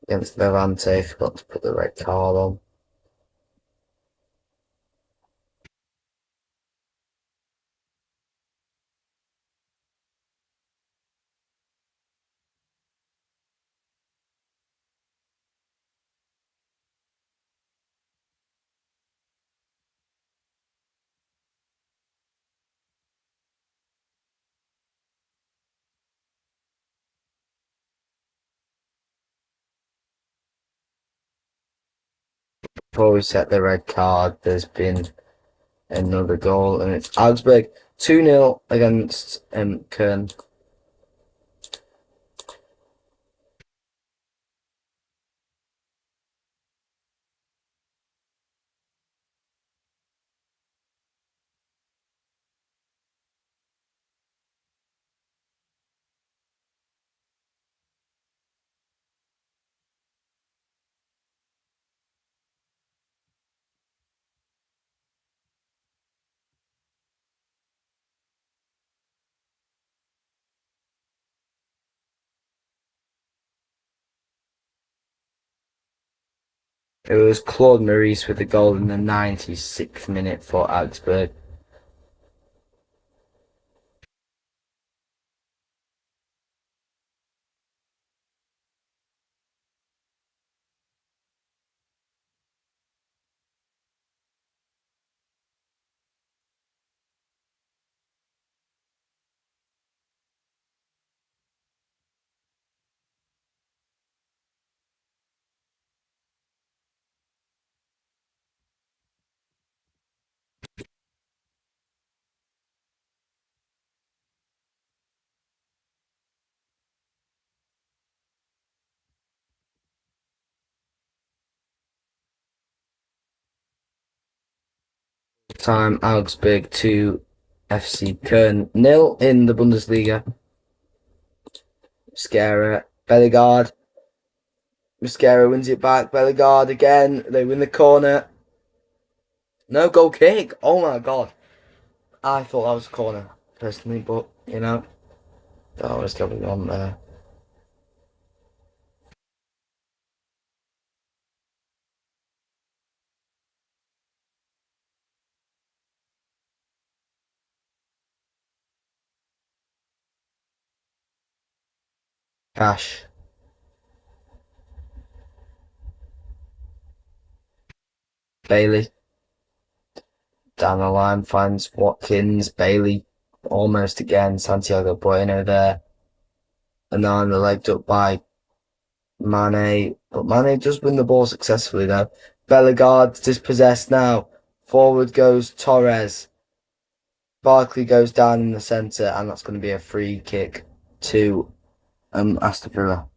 against Levante. Forgot to put the red card on. Before we set the red card, there's been another goal, and it's Augsburg 2-0 against Köln. It was Claude Maurice with the goal in the 96th minute for Augsburg. Time Augsburg 2, FC Köln 0 in the Bundesliga. Mascara, Bellegarde. Mascara wins it back. Bellegarde again. They win the corner. No goal kick. Oh my god. I thought that was a corner, personally, but that was going on there. Cash. Bailey. Down the line finds Watkins. Bailey almost again. Santiago Bueno there. And then the legged up by Mane. But Mane does win the ball successfully though. Bellegarde dispossessed now. Forward goes Torres. Barkley goes down in the centre, and that's going to be a free kick to Aston Villa.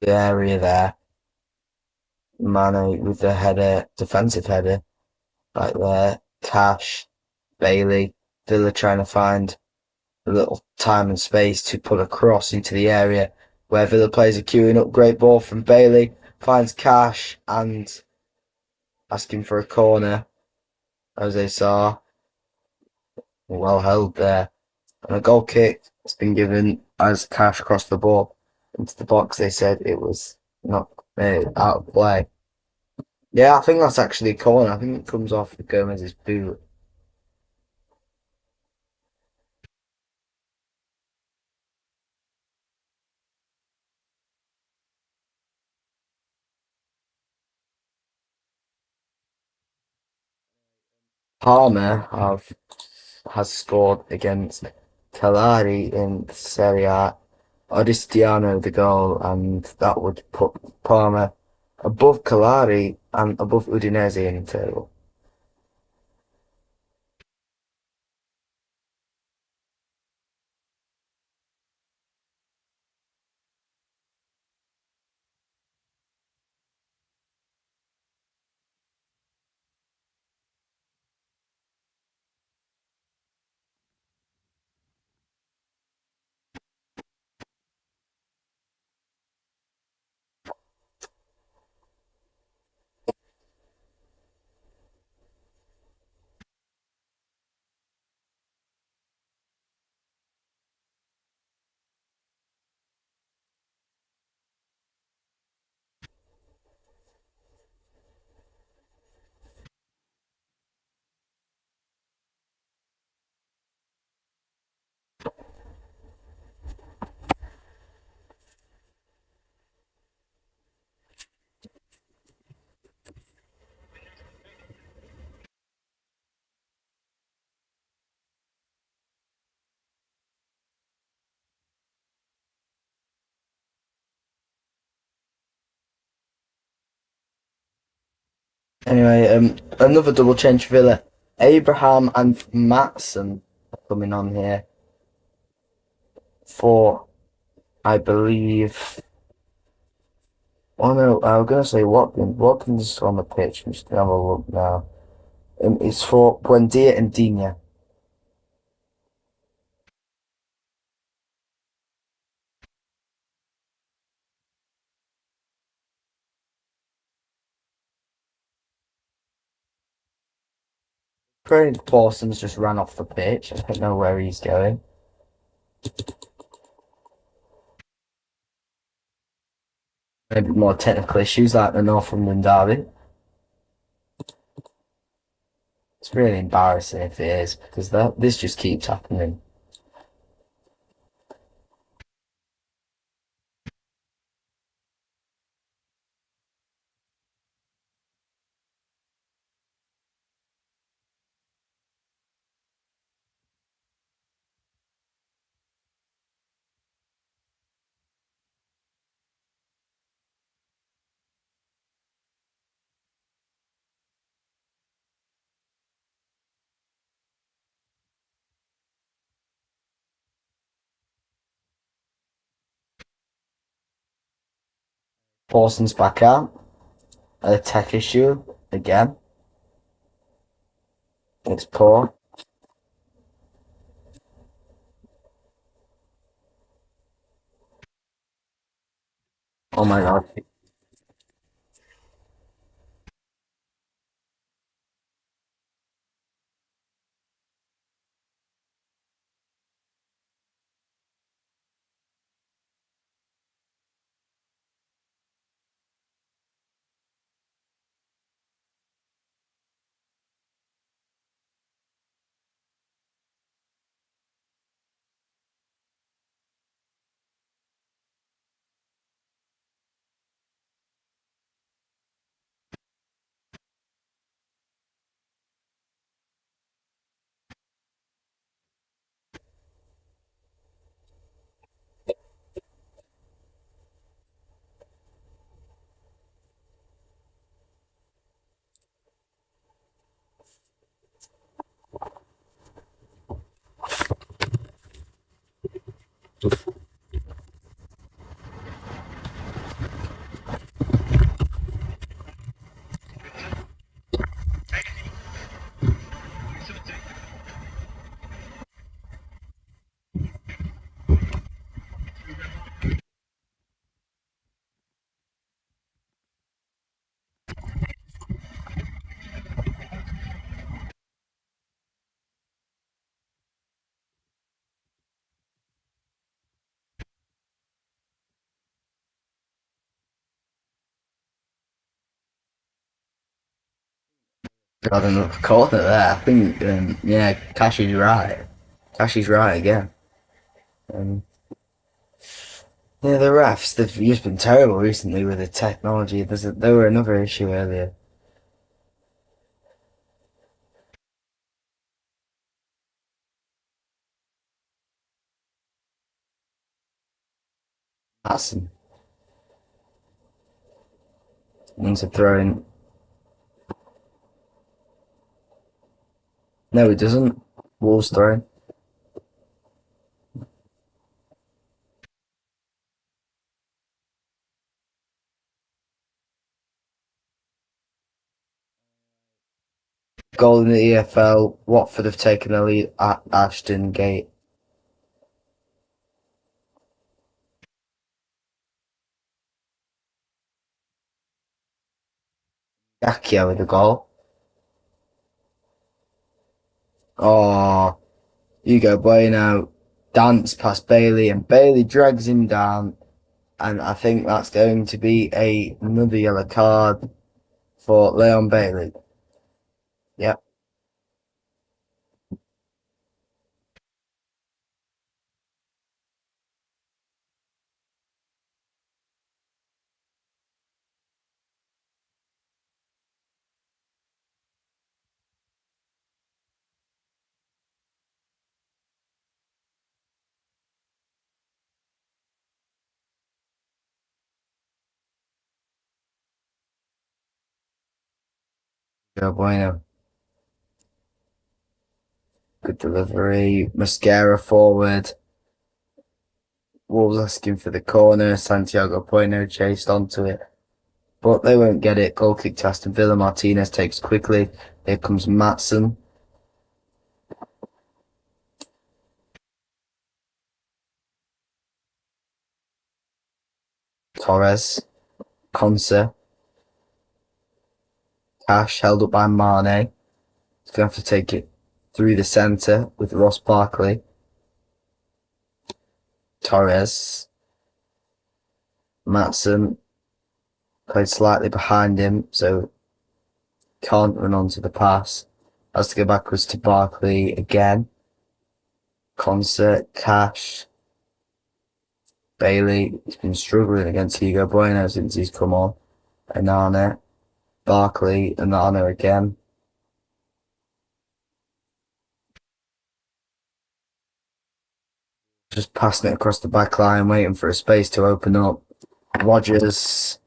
The area there. Mane with the header, defensive header, right there. Cash, Bailey, Villa trying to find a little time and space to put a cross into the area where Villa players are queuing up. Great ball from Bailey, finds Cash and asking for a corner. Jose Sarr, well held there. And a goal kick has been given as Cash crossed the ball into the box. They said it was not out of play. Yeah, I think that's actually a corner. I think it comes off Gomez's boot. Palmer has scored against Cagliari in Serie A. Odistiano the goal, and that would put Palmer above Cagliari and above Udinese in the table. Anyway, another double change for Villa. Abraham and Matson are coming on here for, I believe. Oh no, I was gonna say Watkins. Watkins is on the pitch. I'm just gonna have a look now. It's for Buendia and Dina. Craig Parsons just ran off the pitch. I don't know where he's going. Maybe more technical issues like the Northumberland derby. It's really embarrassing if it is because this just keeps happening. Parsons back out. A tech issue again. It's poor. Oh my god. Got another corner there. I think, yeah, Cash is right. Cash is right again. Um, yeah, the refs, they've just been terrible recently with the technology. There were another issue earlier. Aston. into throwing. No, it doesn't. Wolves throwing. Goal in the EFL. Watford have taken the lead at Ashton Gate. Yakia with the goal. Oh, Hugo Bueno dance past Bailey, and Bailey drags him down, and I think that's going to be another yellow card for Leon Bailey. Yep, Hugo Bueno. Good delivery. Mascara forward. Wolves asking for the corner. Santiago Bueno chased onto it, but they won't get it. Goal kick to Aston Villa. Martinez takes quickly. Here comes Matson. Torres. Conser. Cash held up by Mane. He's going to have to take it through the centre with Ross Barkley. Torres. Matson played slightly behind him, so can't run onto the pass. Has to go backwards to Barkley again. Concert, Cash, Bailey. He's been struggling against Hugo Bueno since he's come on. Anana, Barkley, Anana again. Just passing it across the back line, waiting for a space to open up. Rogers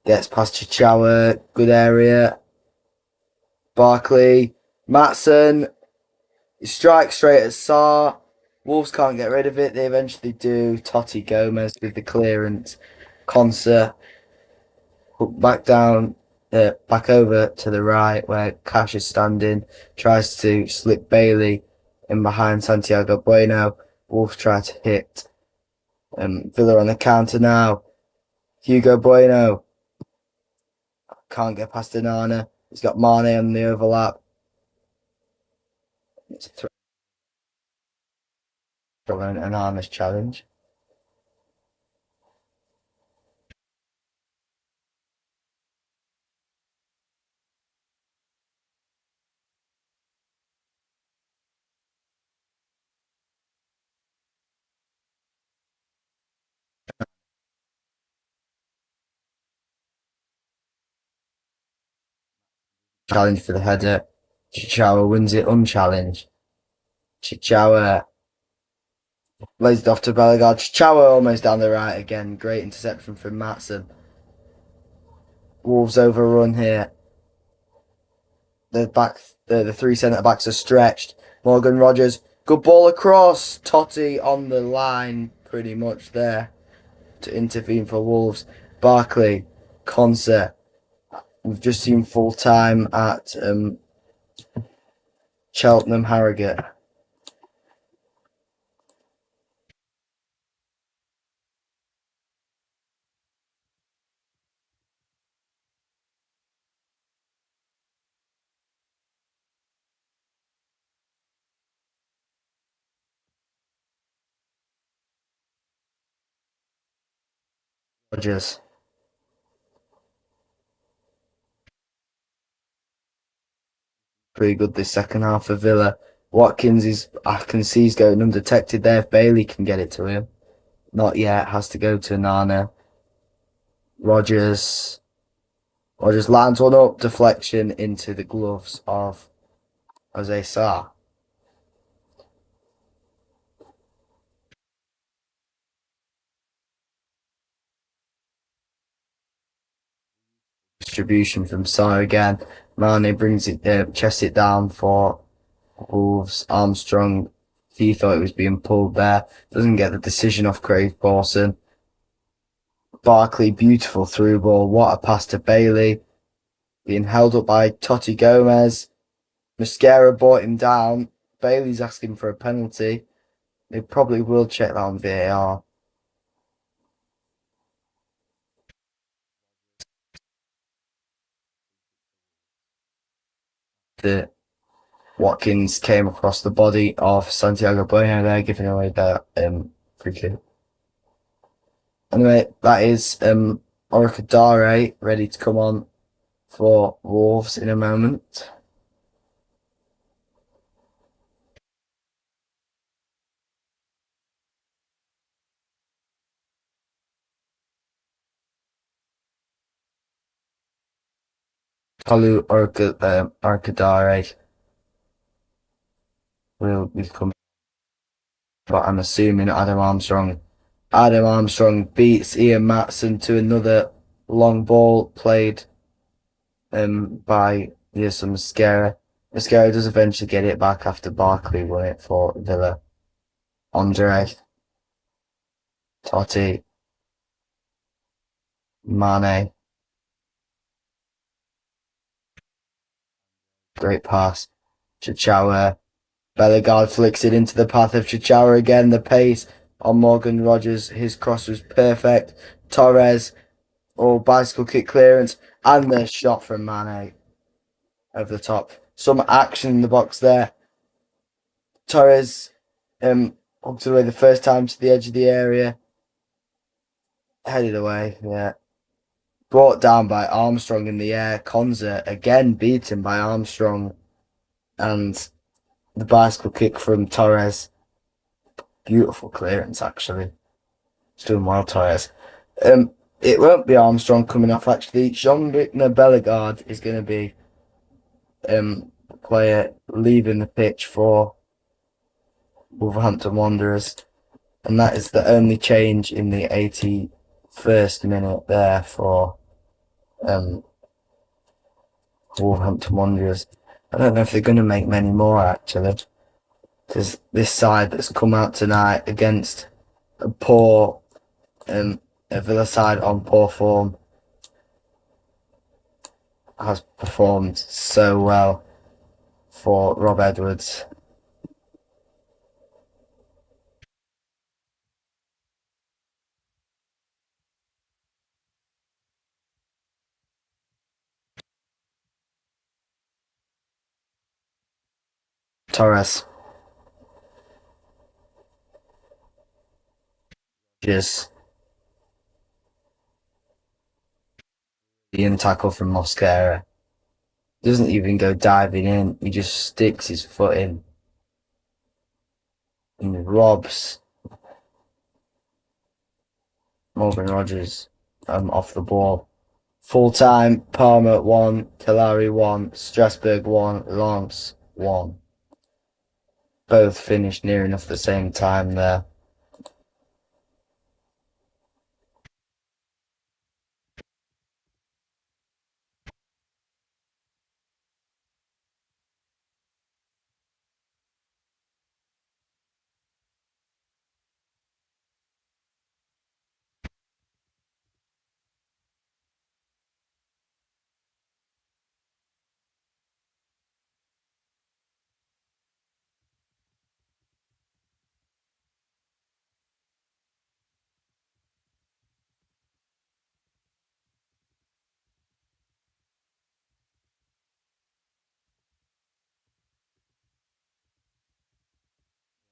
gets past Chichawa, good area. Barkley, Matson, strikes straight at Sarr. Wolves can't get rid of it. They eventually do. Totti Gomez with the clearance. Conser back down, back over to the right where Cash is standing. Tries to slip Bailey in behind Santiago Bueno. Wolves try to hit Villa on the counter now. Hugo Bueno can't get past Anana. He's got Mane on the overlap. It's a throw an Anana's challenge. Challenge for the header. Chichawa wins it unchallenged. Chichawa lays it off to Bellegarde. Chichawa almost down the right again. Great interception from Matson. Wolves overrun here. The three centre backs are stretched. Morgan Rogers, good ball across. Totti on the line, pretty much there to intervene for Wolves. Barkley, Concert. We've just seen full time at Cheltenham Harrogate. Rogers. Pretty good this second half for Villa. Watkins is, I can see he's going undetected there. If Bailey can get it to him. Not yet, has to go to Nana. Rogers. Rogers lands one up, deflection into the gloves of Jose Sarr. distribution from Sarr again. Mane brings it, chests it down for Wolves. Armstrong, he thought it was being pulled there. Doesn't get the decision off Craig Pawson. Barkley, beautiful through ball. What a pass to Bailey. Being held up by Totti Gomez. Mosquera brought him down. Bailey's asking for a penalty. They probably will check that on VAR. The Watkins came across the body of Santiago Bueno there, giving away that free kick. Anyway, that is Orikadare ready to come on for Wolves in a moment. Kalu Orikadare will be coming, but I'm assuming Adam Armstrong beats Ian Matson to another long ball played by Mosquera. Mosquera does eventually get it back after Barkley won it for Villa. Andre, Totti, Mane, great pass. Chichawa, Bellegarde flicks it into the path of Chichawa again. The pace on Morgan Rogers, his cross was perfect. Torres, bicycle kick clearance, and the shot from Mane over the top. Some action in the box there. Torres hooked it away the first time to the edge of the area. Headed away, yeah. Brought down by Armstrong in the air. Konza again beaten by Armstrong. And the bicycle kick from Torres. Beautiful clearance, actually. It's doing well, Torres. It won't be Armstrong coming off, actually. Jean-Victor Bellegarde is going to be player leaving the pitch for Wolverhampton Wanderers. And that is the only change in the 81st minute there for Wolverhampton Wanderers. I don't know if they're going to make many more, actually, because this side that's come out tonight against a poor a Villa side on poor form has performed so well for Rob Edwards. Torres. Just the tackle from Mosquera. Doesn't even go diving in. He just sticks his foot in and robs Morgan Rogers off the ball. Full time, Parma 1, Kalari 1, Strasbourg 1, Lens 1. Both finished near enough the same time there.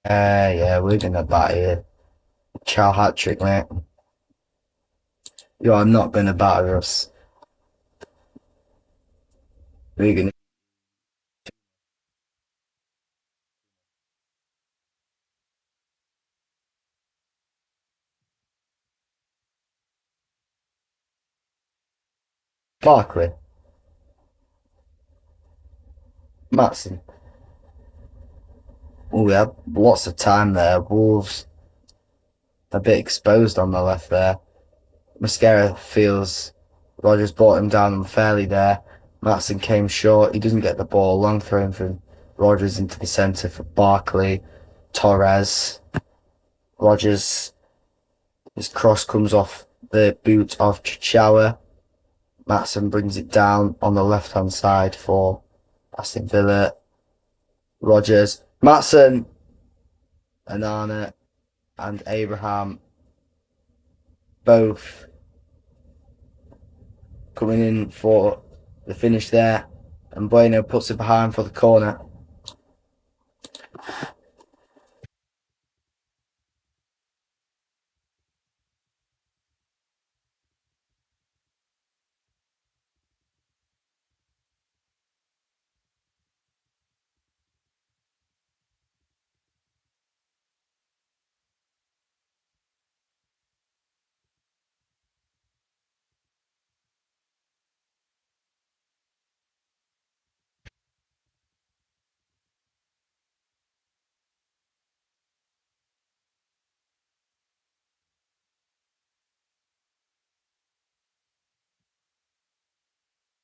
Yeah, we're gonna bat here. Chow hat trick, mate. You're not gonna batter us. We're gonna. Barkley. Matson. Oh, we had lots of time there. Wolves a bit exposed on the left there. Mosquera feels Rogers brought him down unfairly there. Matson came short. He doesn't get the ball. Long throw from Rogers into the centre for Barkley. Torres. Rogers. His cross comes off the boot of Chichawa. Matson brings it down on the left-hand side for Aston Villa. Rogers. Matson. Anana and Abraham both coming in for the finish there, and Bueno puts it behind for the corner.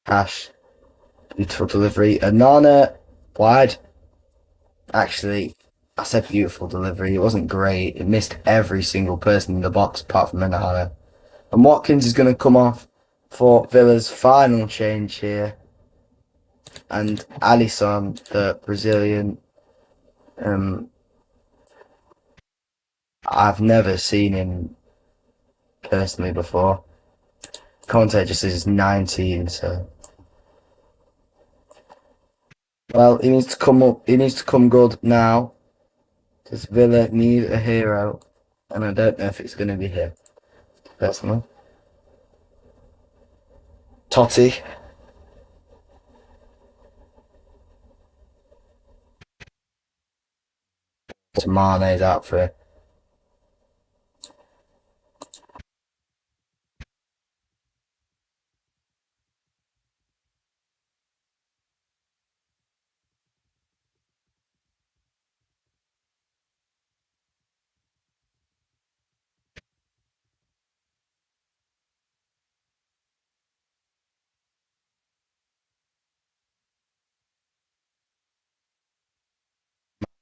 Cash, beautiful delivery. Anana, wide. Actually, I said beautiful delivery. It wasn't great. It missed every single person in the box apart from Anana. And Watkins is going to come off for Villa's final change here. And Alisson, the Brazilian, I've never seen him personally before. Commentator just says he's 19, so. Well, he needs to come up. He needs to come good now. Because Villa need a hero. And I don't know if it's going to be him, personally. Totti. To Mane's out for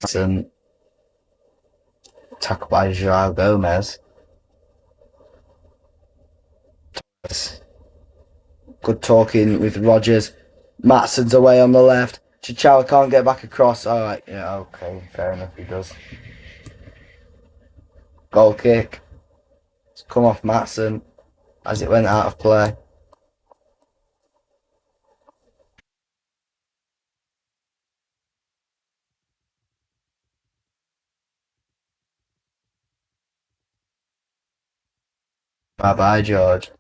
Aston. Tackled by Joao Gomez. Good talking with Rogers. Matson's away on the left. Chichawa can't get back across. Alright, yeah, okay, fair enough, he does. Goal kick. It's come off Matson as it went out of play. Bye bye, George.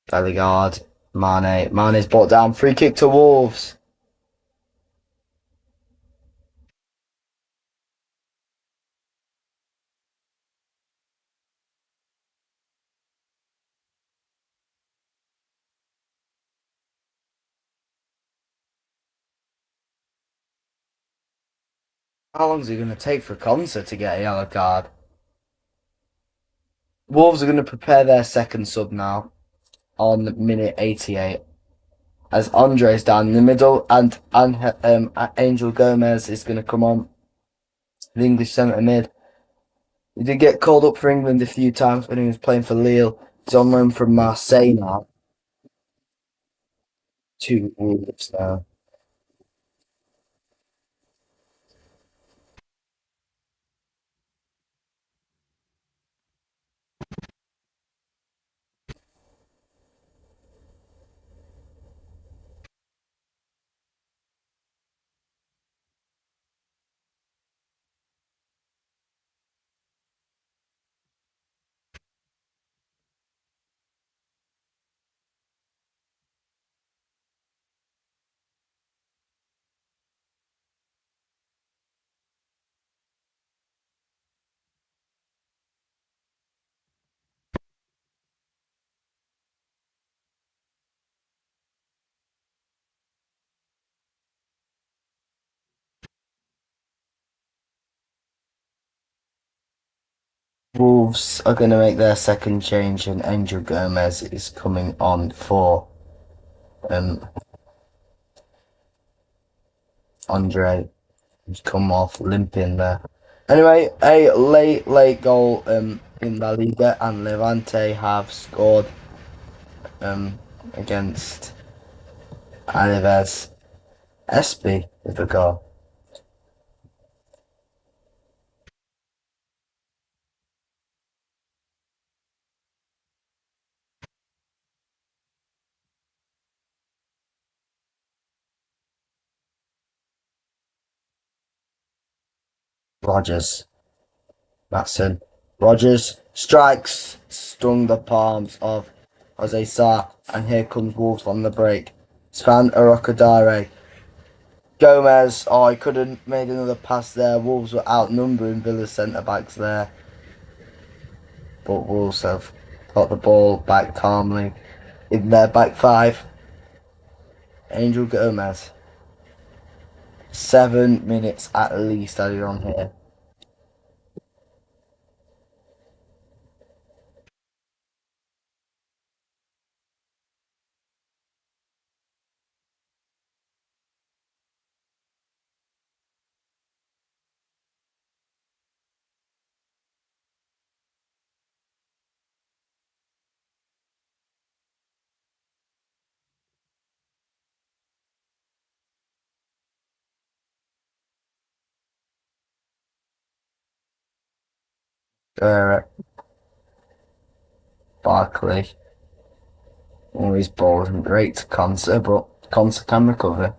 Bellegarde. Mane. Mane's brought down. Free kick to Wolves. How long is it going to take for a concert to get a yellow card? Wolves are going to prepare their second sub now on minute 88. As Andre's down in the middle and Angel Gomez is going to come on, the English centre mid. He did get called up for England a few times when he was playing for Lille. He's on loan from Marseille now to Wolves now. Wolves are going to make their second change, and Angel Gomez is coming on for um, Andre, who's come off limping there. Anyway, a late goal in La Liga, and Levante have scored against Alaves. SB with the goal. Rogers, Matson, Rogers strikes, stung the palms of Jose Sa, and here comes Wolves on the break. Span Arokadare. Gomez, oh, he could have made another pass there. Wolves were outnumbering Villa's centre backs there, but Wolves have got the ball back calmly in their back five. Angel Gomez, 7 minutes at least added on here. Uh, Barkley. All his balls and great to Conser, but Conser can recover.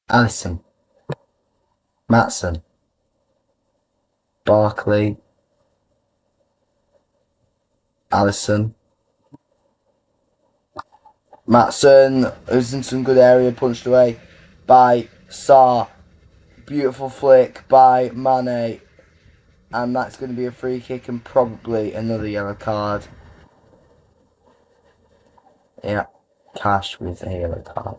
Allison, Matson, Barkley, Allison, Matson, who's in some good area, punched away by Sarr. Beautiful flick by Mane, and that's going to be a free kick and probably another yellow card. Yeah, Cash with a yellow card.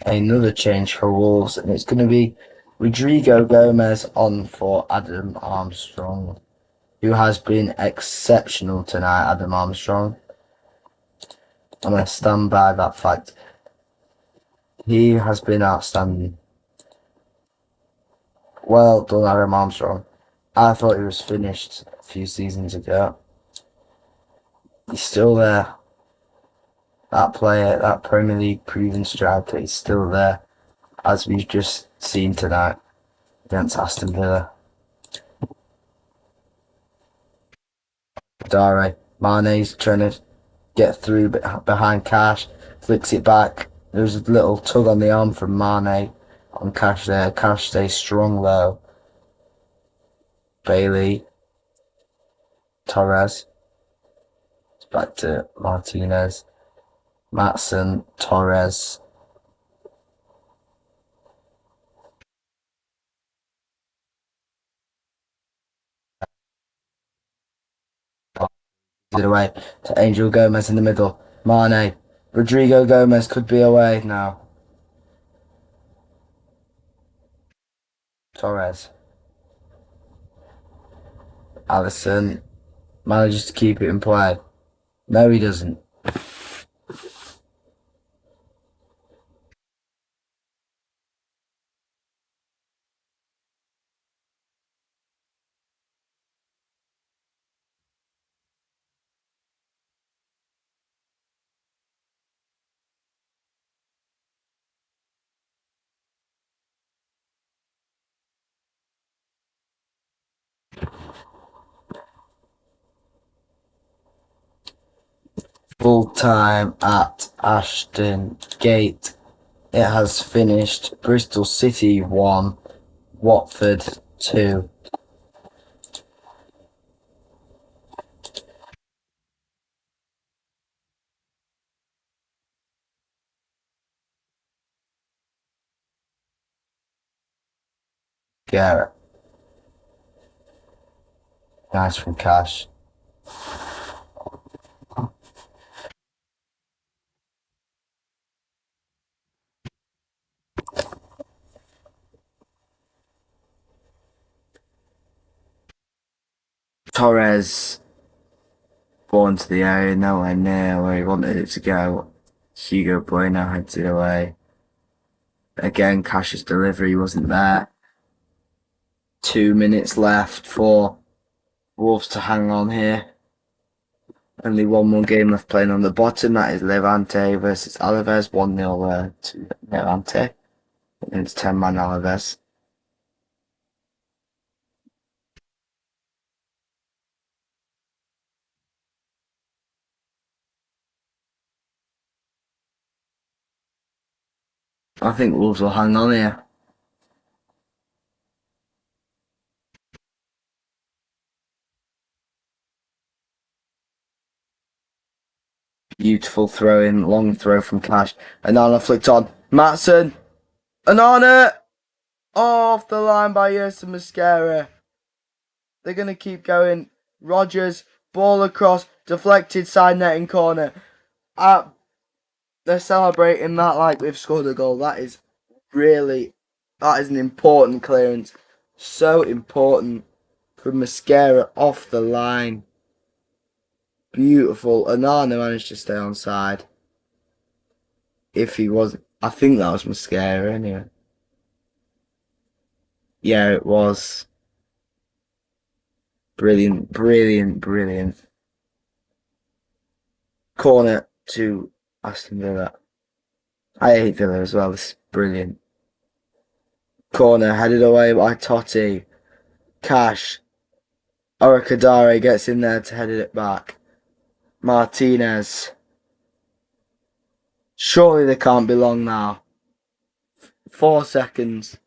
Another change for Wolves, and it's going to be Rodrigo Gomez on for Adam Armstrong, who has been exceptional tonight. Adam Armstrong, I'm going to stand by that fact. He has been outstanding. Well done, Adam Armstrong. I thought he was finished a few seasons ago. He's still there. That player, that Premier League proven striker, is still there, as we've just seen tonight against Aston Villa. Dare, Mane's trying to get through behind Cash, flicks it back. There's a little tug on the arm from Mane on Cash there. Cash stays strong though. Bailey, Torres, it's back to Martinez, Matson, Torres. It away to Angel Gomez in the middle. Mane, Rodrigo Gomez could be away now. Torres, Allison manages to keep it in play. No, he doesn't. time at Aston Gate. It has finished Bristol City 1, Watford 2. Garrett. Nice from Cash. Torres ball into the area, nowhere near where he wanted it to go. Hugo Bueno heads it away. Again, Cash's delivery wasn't there. 2 minutes left for Wolves to hang on here. Only one more game left playing on the bottom. That is Levante versus Alaves. 1-0 to Levante. And it's 10-man Alaves. I think Wolves will hang on here. Beautiful throw in, long throw from Cash. Anana flicked on. Matson! Anana! Off the line by Yerson Mosquera. They're going to keep going. Rogers, ball across, deflected side netting corner. They're celebrating that like they've scored a goal. That is an important clearance. So important from Mosquera off the line. Beautiful. Anana managed to stay on side. If he wasn't, I think that was Mosquera anyway. Yeah, it was. Brilliant, brilliant, brilliant. Corner to Aston Villa. I hate Villa as well. This is brilliant. Corner headed away by Totti. Cash. Orakadare gets in there to head it back. Martinez. Surely they can't be long now. 4 seconds.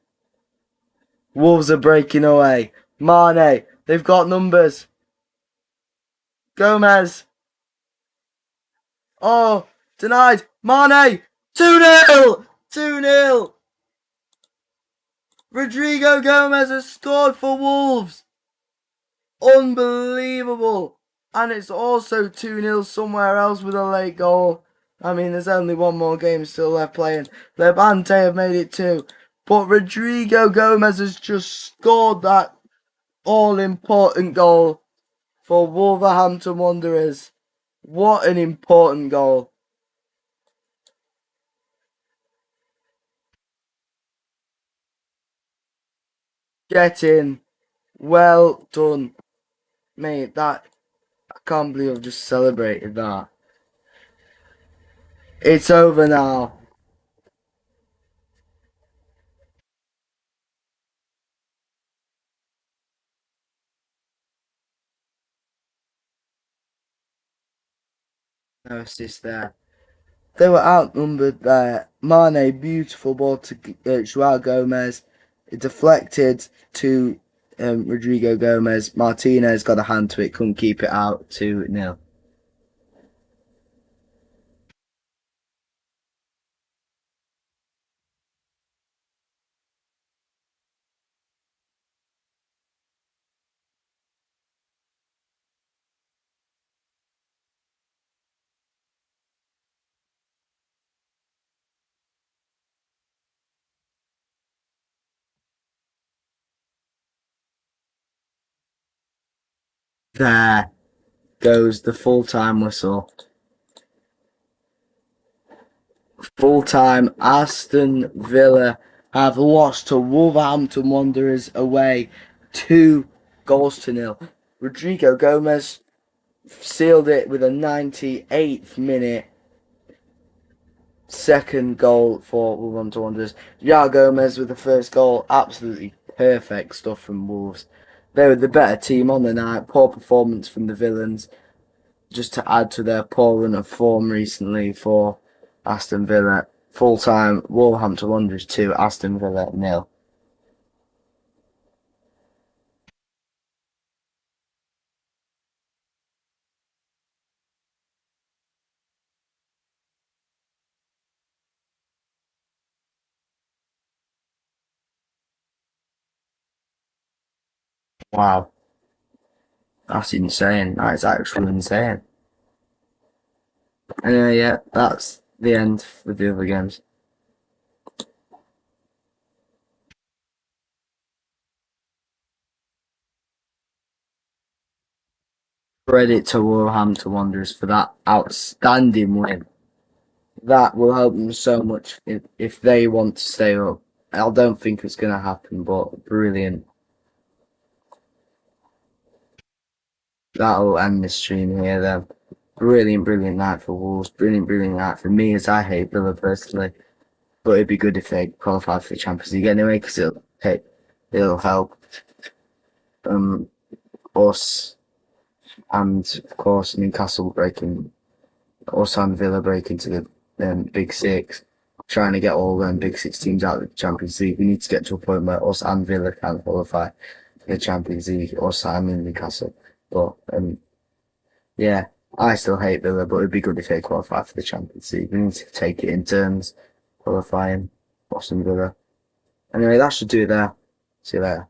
Wolves are breaking away. Mane. They've got numbers. Gomez. Oh, denied. Mane. 2-0. 2-0. Rodrigo Gomez has scored for Wolves. Unbelievable. And it's also 2-0 somewhere else with a late goal. I mean, there's only one more game still left playing. Levante have made it 2. But Rodrigo Gomez has just scored that all-important goal for Wolverhampton Wanderers. What an important goal. Get in. Well done. Mate, I can't believe I've just celebrated that. It's over now. No assist there. They were outnumbered there. Mane, beautiful ball to Joao Gomez. It deflected to Rodrigo Gomez. Martinez got a hand to it, couldn't keep it out. 2-0. There goes the full-time whistle. Full-time, Aston Villa have lost to Wolverhampton Wanderers away 2-0. Rodrigo Gomez sealed it with a 98th minute second goal for Wolverhampton Wanderers. Joao Gomez with the first goal. Absolutely perfect stuff from Wolves. They were the better team on the night. Poor performance from the Villains. just to add to their poor run of form recently for Aston Villa. Full time, Wolverhampton Wanderers 2, Aston Villa 0. Wow, that's insane. That is actually insane. Anyway, yeah, that's the end with the other games. Credit to Wolverhampton Wanderers for that outstanding win. That will help them so much if they want to stay up. I don't think it's going to happen, but brilliant. That'll end the stream here then. Brilliant, brilliant night for Wolves. Brilliant, brilliant night for me as I hate Villa personally. But it'd be good if they qualified for the Champions League anyway because it'll help um, us and of course Newcastle breaking us and Villa breaking to the Big Six. Trying to get all them Big Six teams out of the Champions League. We need to get to a point where us and Villa can qualify for the Champions League. Us and Newcastle. But yeah, I still hate Villa, but it'd be good if they qualify for the Champions League. We need to take it in turns, qualifying Boston Villa. Anyway, that should do it there. See you later.